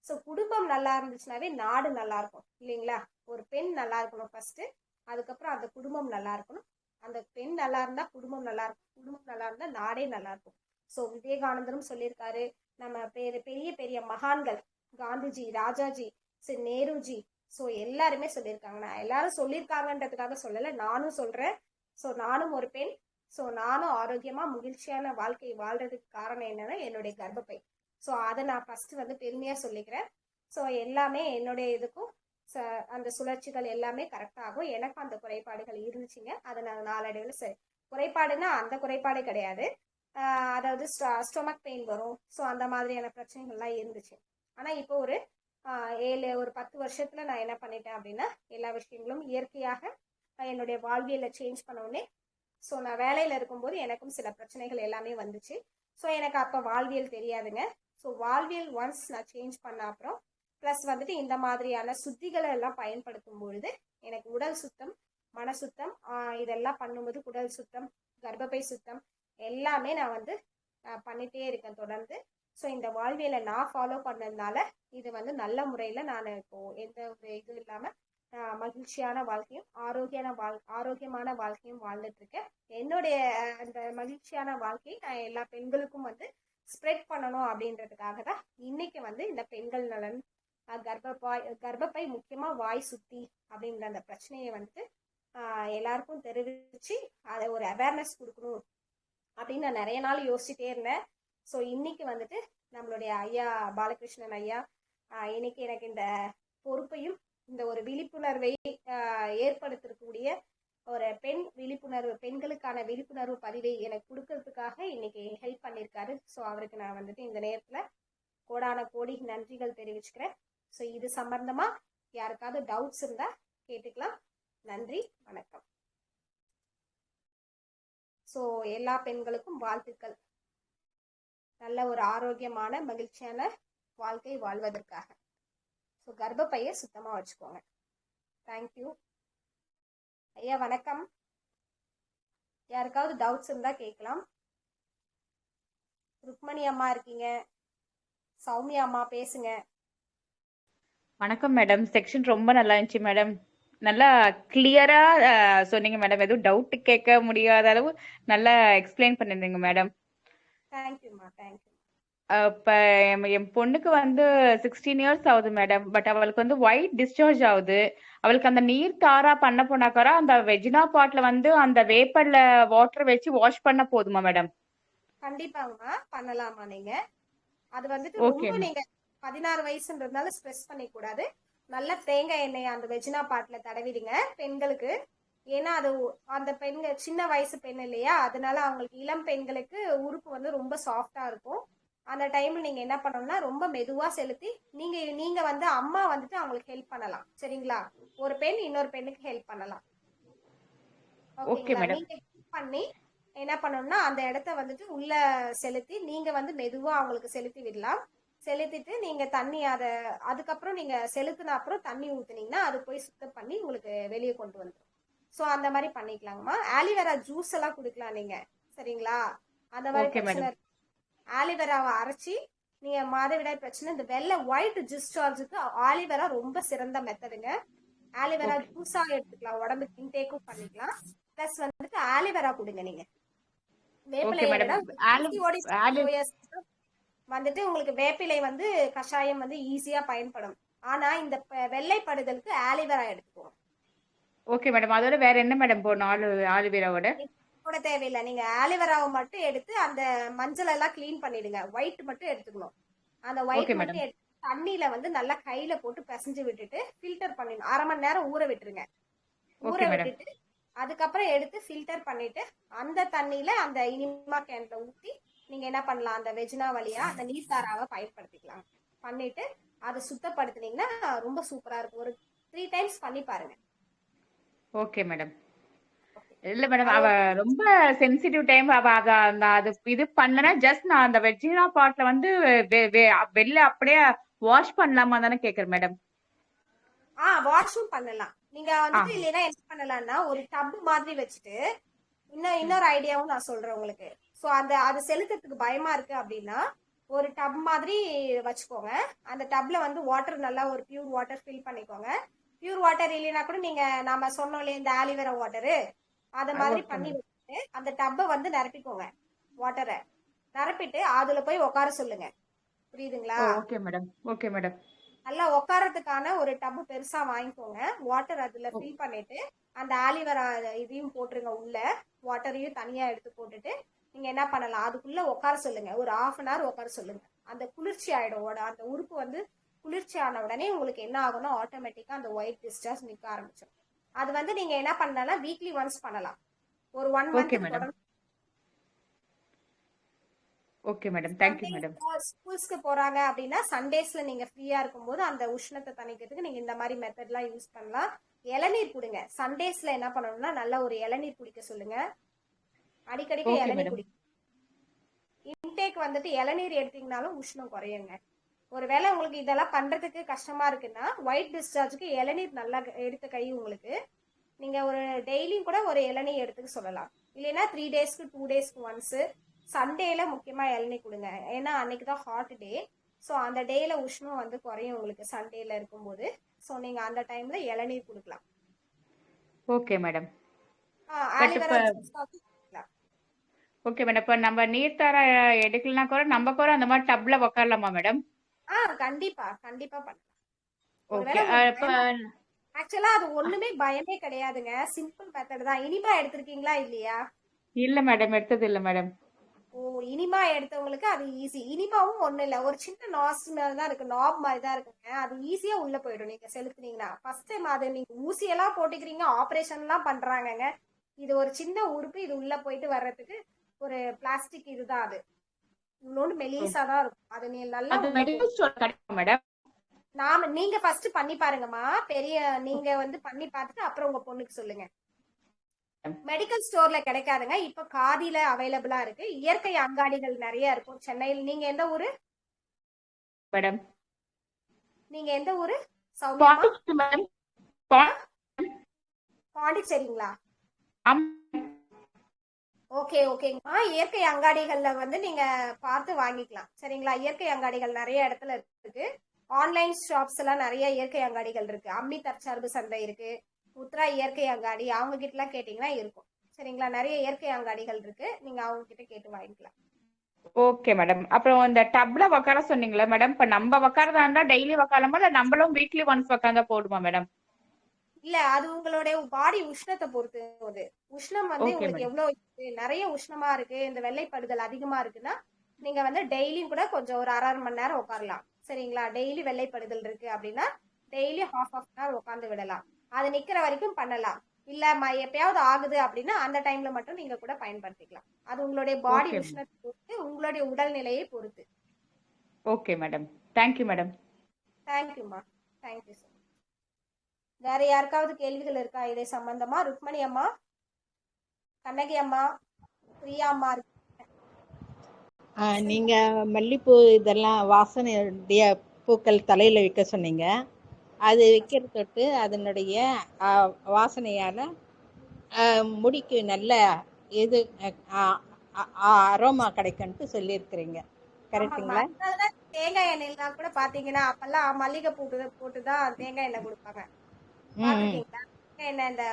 ஸோ குடும்பம் நல்லா இருந்துச்சுனாவே நாடு நல்லா இருக்கும் இல்லைங்களா? ஒரு பெண் நல்லா இருக்கணும் ஃபர்ஸ்ட், அதுக்கப்புறம் அந்த குடும்பம் நல்லா இருக்கணும். அந்த பெண் நல்லா இருந்தா குடும்பம் நல்லா இருக்கும், குடும்பம் நல்லா இருந்தா நாடே நல்லா இருக்கும். ஸோ விவேகானந்தரும் சொல்லியிருக்காரு, நம்ம பெரிய பெரிய மகான்கள், காந்திஜி, ராஜாஜி, நேருஜி, ஸோ எல்லாருமே சொல்லியிருக்காங்க. நான் எல்லாரும் சொல்லியிருக்காங்கன்றதுக்காக சொல்லலை, நானும் சொல்றேன். ஸோ நானும் ஒரு பெண். ஸோ நானும் ஆரோக்கியமா மகிழ்ச்சியான வாழ்க்கை வாழ்றதுக்கு காரணம் என்னன்னா என்னுடைய கர்ப்பப்பை. ஸோ அதை நான் ஃபர்ஸ்ட் வந்து பெருமையா சொல்லிக்கிறேன். ஸோ எல்லாமே என்னுடைய இதுக்கும் அந்த சுழற்சிகள் எல்லாமே கரெக்டாகும். எனக்கும் அந்த குறைபாடுகள் இருந்துச்சுங்க, அதை நான் நாளடைவில் சரி. குறைபாடுன்னா அந்த குறைபாடு கிடையாது, அதாவது ஸ்டொமக் பெயின் வரும். ஸோ அந்த மாதிரியான பிரச்சனைகள்லாம் இருந்துச்சு. ஆனால் இப்போ ஒரு 10 வருஷத்துல நான் என்ன பண்ணிட்டேன் அப்படின்னா எல்லா விஷயங்களும் இயற்கையாக என்னுடைய வாழ்வியலை சேஞ்ச் பண்ணவுடனே. ஸோ நான் வேலையில் இருக்கும்போது எனக்கும் சில பிரச்சனைகள் எல்லாமே வந்துச்சு. ஸோ எனக்கு அப்போ வாழ்வியல் தெரியாதுங்க. ஸோ வாழ்வியல் ஒன்ஸ் நான் சேஞ்ச் பண்ண அப்புறம் ப்ளஸ் வந்துட்டு இந்த மாதிரியான சுத்திகளை எல்லாம் பயன்படுத்தும் பொழுது எனக்கு உடல் சுத்தம், மன சுத்தம், இதெல்லாம் பண்ணும்போது உடல் சுத்தம், கர்ப்பப்பை சுத்தம் எல்லாமே நான் வந்து பண்ணிகிட்டே இருக்கேன் தொடர்ந்து. ஸோ இந்த வாழ்வியலை நான் ஃபாலோ பண்ணதுனால இது வந்து நல்ல முறையில் நான் இப்போது எந்த ஒரு இதுவும் இல்லாமல் மகிழ்ச்சியான வாழ்க்கையும் ஆரோக்கியமான வாழ்க்கையும் வாழ்ந்துட்டு இருக்கேன். என்னுடைய அந்த மகிழ்ச்சியான வாழ்க்கையை நான் எல்லா பெண்களுக்கும் வந்து ஸ்ப்ரெட் பண்ணணும் அப்படின்றதுக்காக தான் இன்னைக்கு வந்து இந்த பெண்கள் நலன், கர்ப்பப்பை முக்கியமா வாய் சுத்தி அப்படின்ற அந்த பிரச்சனையை வந்துட்டு எல்லாருக்கும் தெரிவிச்சு அதை ஒரு அவேர்னஸ் கொடுக்கணும் அப்படின்னு நான் நிறைய நாள் யோசிச்சுட்டே இருந்தேன். ஸோ இன்னைக்கு வந்துட்டு நம்மளுடைய ஐயா பாலகிருஷ்ணன் ஐயா இன்னைக்கு எனக்கு இந்த பொறுப்பையும் இந்த ஒரு விழிப்புணர்வை ஏற்படுத்தக்கூடிய ஒரு பெண்களுக்கான விழிப்புணர்வு பதிவை எனக்கு கொடுக்கறதுக்காக இன்னைக்கு ஹெல்ப் பண்ணியிருக்காரு. ஸோ அவருக்கு நான் வந்துட்டு இந்த நேரத்தில் கோடான கோடி நன்றிகள் தெரிவிச்சுக்கிறேன். ஸோ இது சம்பந்தமா யாருக்காவது டவுட்ஸ் இருந்தா கேட்டுக்கலாம். நன்றி, வணக்கம். ஸோ எல்லா பெண்களுக்கும் வாழ்த்துக்கள், நல்ல ஒரு ஆரோக்கியமான மகிழ்ச்சியான வாழ்க்கை வாழ்வதற்காக. ஸோ கர்ப்பப்பையை சுத்தமா வச்சுக்கோங்க. தேங்க்யூ ஐயா, வணக்கம். யாருக்காவது டவுட்ஸ் இருந்தா கேட்கலாம். ருக்மணி அம்மா இருக்கீங்க, சௌமியா அம்மா பேசுங்க. வணக்கம் மேடம். செக்ஷன் ரொம்ப நல்லா இருந்துச்சு மேடம், நல்லா கிளியரா சொன்னீங்க மேடம். எதுவும் டவுட் கேட்க முடியாத அளவு நல்லா எக்ஸ்பிளைன் பண்ணிருந்தீங்க மேடம். தேங்க்யூம்மா, தேங்க்யூ. இப்ப என் பொண்ணுக்கு வந்து 16 இயர்ஸ் ஆகுது மேடம். பட் அவளுக்கு வந்து ஒயிட் டிஸ்சார்ஜ் ஆகுது. அவளுக்கு அந்த நீர் தாரா பண்ண போனாக்கா அந்த வெஜினா பாட்ல வந்து அந்த வேப்பர்ல வாட்டர் வச்சு வாஷ் பண்ண போதுமா மேடம்? கண்டிப்பாங்கம்மா, பண்ணலாமா நீங்க. அது வந்துட்டு ஓகே. ரொம்ப நீங்க 16 வயசுன்றதுனால ஸ்ட்ரெஸ் பண்ணி கூடாது. நல்ல தேங்காய் எண்ணெய் அந்த வெஜினா பாட்ல தடவிடுங்க பெண்களுக்கு. ஏன்னா அது அந்த பெண்கள் சின்ன வயசு பெண் இல்லையா, அதனால அவங்களுக்கு இளம் பெண்களுக்கு உறுப்பு வந்து ரொம்ப சாஃப்டா இருக்கும். அந்த டைம்ல நீங்க என்ன பண்ணணும்னா ரொம்ப மெதுவா செலுத்தி நீங்க வந்து அம்மா வந்துட்டு அவங்களுக்கு ஹெல்ப் பண்ணலாம். சரிங்களா? ஒரு பெண் இன்னொரு பெண்ணுக்கு ஹெல்ப் பண்ணலாம். ஓகேங்களா? நீங்க ஹெல்ப் பண்ணி என்ன பண்ணணும்னா அந்த இடத்த வந்துட்டு உள்ள செலுத்தி நீங்க வந்து மெதுவா அவங்களுக்கு செலுத்தி விடலாம். செலுத்திட்டு நீங்க தண்ணி அதுக்கப்புறம் நீங்க செலுத்தின அப்புறம் தண்ணி ஊத்துனீங்கன்னா அது போய் சுத்தம் பண்ணி உங்களுக்கு வெளியே கொண்டு வந்துடும். ஸோ அந்த மாதிரி பண்ணிக்கலாங்கம்மா. ஆலிவேரா ஜூஸ் எல்லாம் குடிக்கலாம் நீங்க, சரிங்களா? அந்த மாதிரி ஓகே பிரச்சனை மேடம். இருக்கு. ஆலிவேராவை அரைச்சி நீங்க மாதவிடாய் பிரச்சனை, இந்த வெள்ளை ஒயிட் டிஸ்சார்ஜுக்கு ஆலிவேரா ரொம்ப சிறந்த மெத்தடுங்க. ஆலிவேரா ஓகே ஜூஸா எடுத்துக்கலாம், உடம்புக்கு இன்டேக்கும் பண்ணிக்கலாம். பிளஸ் வந்துட்டு ஆலிவேரா கொடுங்க நீங்க. ஓகே வேப்பிலையை விட மேடம். ஆலி PCOD ஆலி வந்துட்டு உங்களுக்கு வேப்பிலை வந்து கஷாயம் வந்து ஈஸியா பயன்படும். ஆனா இந்த வெள்ளைப்படுதலுக்கு ஆலிவேரா எடுத்துக்கோங்க. Okay madam. அதோட வேற என்ன மேடம் போடணும் ஆலிவேராவோட? கூட தேவையில்லை, நீங்க ஆலிவேராவை மட்டும் எடுத்து அந்த மஞ்சள் எல்லாம் கிளீன் பண்ணிடுங்க. ஒயிட் மட்டும் எடுத்துக்கணும். அந்த ஒயிட் ஓகே மட்டும் மேடம். எடுத்து தண்ணியில வந்து நல்லா கையில போட்டு பிசைஞ்சு விட்டுட்டு ஃபில்டர் பண்ணிடணும். 1/2 மணி நேரம் ஊற விட்டுருங்க. ஊற ஓகே மேடம். விட்டுட்டு அதுக்கப்புறம் எடுத்து ஃபில்டர் பண்ணிட்டு அந்த தண்ணியில அந்த இனிமா கேன்ல ஊத்தி நீங்க என்ன பண்ணலாம், அந்த வெஜினா வழியா அந்த நீர்த்தாராவை பயன்படுத்திக்கலாம். பண்ணிட்டு அதை சுத்தப்படுத்தினீங்கன்னா ரொம்ப சூப்பரா இருக்கும். ஒரு 3 டைம்ஸ் பண்ணி பாருங்க. Okay madam. இல்ல மேடம், அவ ரொம்ப சென்சிட்டிவ் டைம். அவ அது இது பண்ணனா ஜஸ்ட் நான் அந்த வெஜினா பாட்ல வந்து வெளில அப்படியே வாஷ் பண்ணலாமா தானே கேக்குறேன் மேடம். வாஷும் பண்ணலாம். நீங்க வந்துட்டு இல்லைன்னா என்ன பண்ணலாம்னா ஒரு டப் மாதிரி வச்சுட்டு இன்னொரு ஐடியாவும் நான் சொல்றேன் உங்களுக்கு. சோ அது செலுத்துறதுக்கு பயமா இருக்கு அப்படின்னா ஒரு டப் மாதிரி வச்சுக்கோங்க. அந்த டப்ல வந்து வாட்டர், நல்லா ஒரு பியூர் வாட்டர் ஃபில் பண்ணிக்கோங்க. பியூர் வாட்டர் இல்லைன்னா கூட நீங்க நாம சொன்னோம் இல்லையா இந்த ஆலிவேரா வாட்டரு, அத மாதிரி பண்ணி வச்சுட்டு அந்த டப்பை வந்து நிரப்பிக்கோங்க. வாட்டரை நிரப்பிட்டு அதுல போய் உட்கார சொல்லுங்க. புரியுதுங்களா? Okay madam. Okay madam. நல்லா உட்காரத்துக்கான ஒரு டப்பு பெருசா வாங்கிக்கோங்க. வாட்டர் அதுல ஃபில் பண்ணிட்டு அந்த ஆலிவேரா இதையும் போட்டுருங்க. உள்ள வாட்டரையும் தனியா எடுத்து போட்டுட்டு நீங்க என்ன பண்ணலாம், அதுக்குள்ள உட்கார சொல்லுங்க. ஒரு 1/2 அன் ஹவர் உட்கார சொல்லுங்க. அந்த குளிர்ச்சி ஆயிடும். அந்த உறுப்பு வந்து குளிர்ச்சி ஆன உடனே உங்களுக்கு என்ன ஆகும்னா ஆட்டோமேட்டிக்கா அந்த ஒயிட் டிஸ்சார்ஜ் நிக்க ஆரம்பிச்சிடும். அது வந்து நீங்க என்ன பண்ணலாம், வீக்லி ஒன்ஸ் பண்ணலாம். ஒரு 1 மந்த் தொடர்ந்து. Okay madam. Thank you madam. ஸ்கூல்ஸ்க்கு போறாங்க அப்படின்னா சண்டேஸ்ல நீங்க ஃப்ரீயா இருக்கும்போது அந்த உஷ்ணத்தை தணிக்கிறதுக்கு நீங்க இந்த மாதிரி மெத்தட்லாம் யூஸ் பண்ணலாம். இளநீர் குடிங்க. சண்டேஸ்ல என்ன பண்ணணும்னா நல்லா ஒரு இளநீர் குடிக்க சொல்லுங்க. அடிக்கடிக்கு இளநீர் குடிக்க. இன்டேக் வந்துட்டு இளநீர் எடுத்தீங்கனாலும் உஷ்ணம் குறையுங்க. ஒருவேளை உங்களுக்கு இதெல்லாம் பண்றதுக்கு கஷ்டமா இருக்குன்னா ஒயிட் டிஸ்சார்ஜுக்கு இளநீர் நல்லா எடுத்த கை உங்களுக்கு. நீங்க ஒரு டெய்லியும் கூட ஒரு இளநீர் எடுத்துக்க சொல்லலாம். இல்லைன்னா 3 டேஸ்க்கு 2 டேஸ்க்கு ஒன்ஸ். சண்டேல முக்கியமா இளநீர் கொடுங்க. ஏன்னா அன்னைக்கு தான் ஹாட் டே. ஸோ அந்த டேல உஷ்ணம் வந்து குறையும் உங்களுக்கு சண்டேல இருக்கும்போது. ஸோ நீங்க அந்த டைம்ல இளநீர் கொடுக்கலாம். Okay madam. Okay madam. இப்ப நம்ம நீர்த்தார எடுக்கலனா கூட நம்ம கூட அந்த மாதிரி டப்ல உட்காரலாமா மேடம்? கண்டிப்பா கண்டிப்பா பண்ணலாம். ஓகே. ஆக்சுவலா அது ஒண்ணுமே பயமே கிடையாதுங்க. சிம்பிள் மெத்தட் தான். இனிமா எடுத்திருக்கீங்களா இல்லையா? இல்ல மேடம், எடுத்தது இல்ல மேடம். இனிமா எடுத்தவங்களுக்கு அது ஈஸி. இனிமாவும் ஒண்ணு இல்ல, ஒரு சின்ன நாஸ் மாதிரி தான் இருக்கு, நாப் மாதிரி தான் இருக்குங்க. அது ஈஸியா உள்ள போயிடும் நீங்க செலுத்துனீங்கன்னா. ஃபர்ஸ்ட் டைம் அது நீங்க ஊசியெல்லாம் போட்டுக்கிறீங்க, ஆபரேஷன் எல்லாம் பண்றாங்கங்க. இது ஒரு சின்ன உறுப்பு, இது உள்ள போயிட்டு வர்றதுக்கு ஒரு பிளாஸ்டிக் இதுதான். அது இன்னொன்னு மெலிசா தான் இருக்கும். அது நீ நல்லா நீங்க ஃபர்ஸ்ட் பண்ணி பாருங்கம்மா. நீங்க வந்து பண்ணி பார்த்துட்டு அப்புறம் உங்க பொண்ணுக்கு சொல்லுங்க. மெடிக்கல் ஸ்டோர்ல கிடைக்காதுங்க. இப்ப காதில அவைலபிளா இருக்கு. இயற்கை அங்காடிகள் நிறைய இருக்கும் சென்னையில். நீங்க எந்த ஊரு மேடம்? நீங்க எந்த ஊரு? பாண்டிச்சேரிங்களா? ஓகே ஓகேங்கம்மா. இயற்கை அங்காடிகள்ல வந்து நீங்க பார்த்து வாங்கிக்கலாம், சரிங்களா? இயற்கை அங்காடிகள் நிறைய இடத்துல இருக்கு. ஆன்லைன் ஷாப்ஸ் எல்லாம் நிறைய இயற்கை அங்காடிகள் இருக்கு. அம்மி தற்சார்பு சந்தை இருக்கு, உத்ரா இயற்கை அங்காடி, அவங்க கிட்ட எல்லாம் கேட்டீங்கன்னா இருக்கும், சரிங்களா? நிறைய இயற்கை அங்காடிகள் இருக்கு. நீங்க அவங்க கிட்ட கேட்டு வாங்கிக்கலாம். Okay madam. அப்புறம் இந்த டப்ல உட்கார சொன்னீங்களா மேடம்? இப்ப நம்ம உட்காரதா இருந்தா டெய்லி உட்காரலாமா இல்ல நம்மளும் வீக்லி ஒன்ஸ் உட்கார்ந்தா போடுமா மேடம்? இல்ல, அது உங்களுடைய பாடி உஷ்ணத்தை பொறுத்து. உஷ்ணம் வந்து உங்களுக்கு எவ்வளவு நிறைய உஷ்ணமா இருக்கு, இந்த வெள்ளைப்படுதல் அதிகமா இருக்குன்னா நீங்க வந்து டெய்லியும் கூட கொஞ்சம் ஒரு 1/2 மணி நேரம் உட்காரலாம், சரிங்களா? டெய்லி வெள்ளைப்படுதல் இருக்கு அப்படின்னா டெய்லி ஹாஃப் அன் ஹவர் உட்காந்து விடலாம். அது நிக்கிற வரைக்கும் பண்ணலாம். இல்ல எப்பயாவது ஆகுது அப்படின்னா அந்த டைம்ல மட்டும் நீங்க கூட பயன்படுத்திக்கலாம். அது உங்களுடைய பாடி உஷ்ணத்தை பொறுத்து, உங்களுடைய உடல்நிலையை பொறுத்து. Okay madam. Thank you madam. தேங்க்யூமா. Thank you sir. வேற யாருக்காவது கேள்விகள் இருக்கா இதை சம்பந்தமா? ருக்மணி அம்மா, கண்ணகி அம்மா, பிரியா அம்மா. நீங்க மல்லிப்பூ இதெல்லாம் வாசனையுடைய பூக்கள் தலையில வைக்க சொன்னீங்க. அது வைக்கிற தொட்டு அதனுடைய வாசனையால முடிக்கு நல்ல இது அரோமா கிடைக்கும்ட்டு சொல்லியிருக்கிறீங்க. ஆமாங்கம்மா. கரெக்ட்டுங்களா? அதனாலதான் தேங்காய் எண்ணெய்லாம் கூட பாத்தீங்கன்னா அப்பெல்லாம் மல்லிகை பூ போட்டுதான் தேங்காய் எண்ணெய் கொடுப்பாங்க. ம் ம் பாத்திருக்கீங்களா? தேங்காய் எண்ணெய் இந்த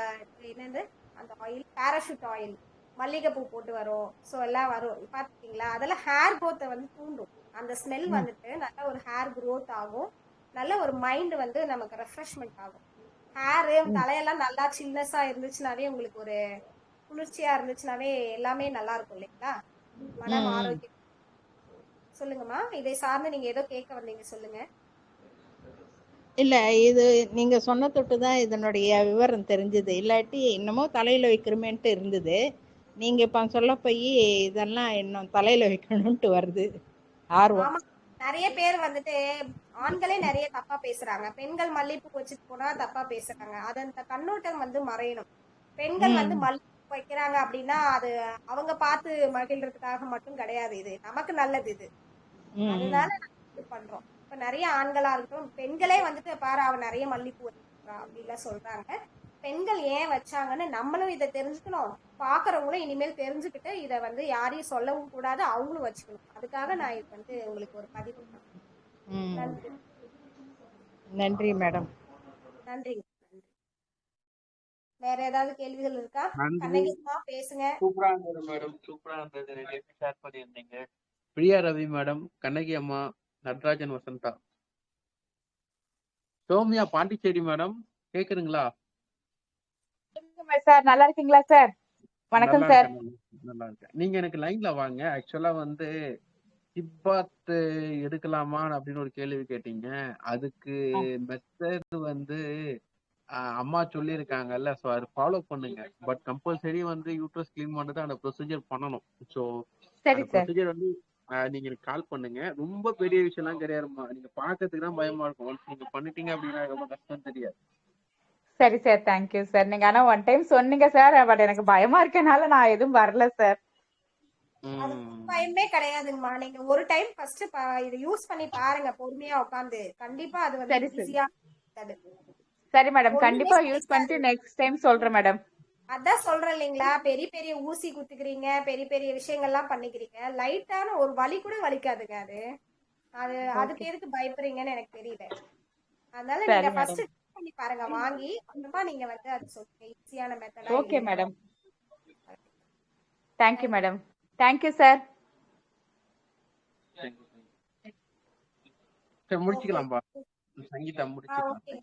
என்னது அந்த ஆயில் பேராஷூட் ஆயில் மல்லிகைப்பூ போட்டு வரும். ஸோ எல்லாம் வரும் பாத்துருக்கீங்களா? அதெல்லாம் ஹேர் க்ரோத்தை வந்து தூண்டும். அந்த ஸ்மெல் ம் வந்துட்டு நல்ல ஒரு ஹேர் க்ரோத் ஆகும். நல்ல ஒரு மைண்ட் வந்து நமக்கு ரெஃப்ரெஷ்மெண்ட் ஆகும். ஹேரு ம் தலையெல்லாம் நல்லா சில்னஸா இருந்துச்சுனாவே உங்களுக்கு ஒரு குளிர்ச்சியா இருந்துச்சுனாவே எல்லாமே நல்லா இருக்கும் இல்லைங்களா? மனம் ம் ம் ஆரோக்கியம். சொல்லுங்கம்மா, இதை சார்ந்து நீங்க ஏதோ கேட்க வந்தீங்க, சொல்லுங்க. இல்ல இது நீங்க சொன்ன தொட்டு தான் இதனுடைய விவரம் தெரிஞ்சது. இல்லாட்டி இன்னமும் தலையில வைக்கிறமேன்ட்டு இருந்தது. நீங்க இப்ப சொல்ல போய் இதெல்லாம் இன்னும் தலையில வைக்கணும்ட்டு வருது ஆர்வம். ஆமா, நிறைய பேர் வந்துட்டு ஆண்களே நிறைய தப்பா பேசுறாங்க. பெண்கள் மல்லிகைப்பூ வச்சுட்டு போனா தப்பா பேசுறாங்க. அது அந்த கண்ணோட்டம் வந்து மறையணும். பெண்கள் வந்து ம் மல்லிகைப்பூ வைக்கிறாங்க அப்படின்னா அது அவங்க பார்த்து மகிழ்றதுக்காக மட்டும் கிடையாது. இது நமக்கு நல்லது. இது ம் ம் அதனால நாங்க இது பண்றோம். இப்ப நிறைய ஆண்களா இருக்கட்டும், பெண்களே வந்துட்டு பாரு அவ நிறைய மல்லிகைப்பூ வச்சிருக்கா அப்படின்லாம் சொல்றாங்க. பெண்கள் ஏன் வச்சாங்கன்னு நம்மளும் இதை தெரிஞ்சுக்கணும். பாக்குறவங்களும் இனிமேல் தெரிஞ்சுக்கிட்டு இதை வந்து யாரையும் சொல்லவும் கூடாது, அவங்களும் வச்சுக்கணும். அதுக்காக நான் இது வந்து உங்களுக்கு ஒரு பதிவு பண்ணேன். ம். நன்றி. நன்றி மேடம். நன்றிங்க. நன்றி. வேற ஏதாவது கேள்விகள் இருக்கா? நன்றி. கண்ணகிமா பேசுங்க. சூப்பரா இருந்தது மேடம், சூப்பரா இருந்தது. நிறைய ஷேர் பண்ணியிருந்தீங்க. பிரியா ரவி மேடம், கண்ணகி அம்மா, நடராஜன் வசந்தா, சௌமியா பாண்டிச்சேரி மேடம், கேக்குதுங்களா? சார் நல்லா இருக்கீங்களா சார்? வணக்கம் நல்லா சார். இருக்கேன் மேடம், நல்லா இருக்கேன். நீங்க எனக்கு லைன்ல வாங்க. ஆக்சுவலா வந்து சிப்பாத் எடுக்கலாமா அப்படின்னு ஒரு கேள்வி கேட்டீங்க. அதுக்கு மெத்தட் வந்து அம்மா சொல்லியிருக்காங்கல்ல, ஸோ அதை ஃபாலோ பண்ணுங்க. பட் கம்பல்சரி வந்து யூட்ரஸ் கிளீன் பண்ணுறது அந்த ப்ரொசீஜர் பண்ணணும். ஸோ சரி அந்த சார். ப்ரொசீஜர் வந்து நீங்க எனக்கு கால் பண்ணுங்க. ரொம்ப பெரிய விஷயம்லாம் கிடையாதுமா. நீங்க பார்க்கறதுக்கு தான் பயமா இருக்கும். ஒன்ஸ் நீங்க பண்ணிட்டீங்க அப்படின்னா ரொம்ப கஷ்டம் தெரியாது. சரி சார், தேங்க்யூ சார். நீங்க ஆனா ஒன் டைம் சொன்னீங்க சார், பட் எனக்கு பயமா இருக்கனால நான் எதுவும் வரல சார். அது பயமே கிடையாதுங்கம்மா. நீங்க ஒரு டைம் ஃபர்ஸ்ட் இதை யூஸ் பண்ணி பாருங்க பொறுமையா உட்காந்து. கண்டிப்பா அது வந்து சரி சார். ஈஸியா. சரி மேடம், ஒண்ணுமே கண்டிப்பா யூஸ் கிடைக்காது. பண்ணிட்டு நெக்ஸ்ட் டைம் சொல்றேன் மேடம். அதான் சொல்றேன் இல்லைங்களா, பெரிய பெரிய ஊசி குத்துக்கிறீங்க, பெரிய பெரிய விஷயங்கள்லாம் பண்ணிக்கிறீங்க. லைட்டான ஒரு வலி கூட வலிக்காதுங்க. அது அது அதுக்கு எதுக்கு பயப்படுறீங்கன்னு எனக்கு தெரியல. அதனால சரி நீங்க மேடம். ஃபர்ஸ்ட் பண்ணி பாருங்க வாங்கி. அப்புறமா நீங்க வந்து அது சொல்லுங்க ஈஸியான மெத்தடா ஓகே இல்லையா. Madam. Thank you madam. Thank you sir. சரி, முடிச்சுக்கலாம்பா. சங்கீதா முடிச்சுக்கலாம். ஓகே.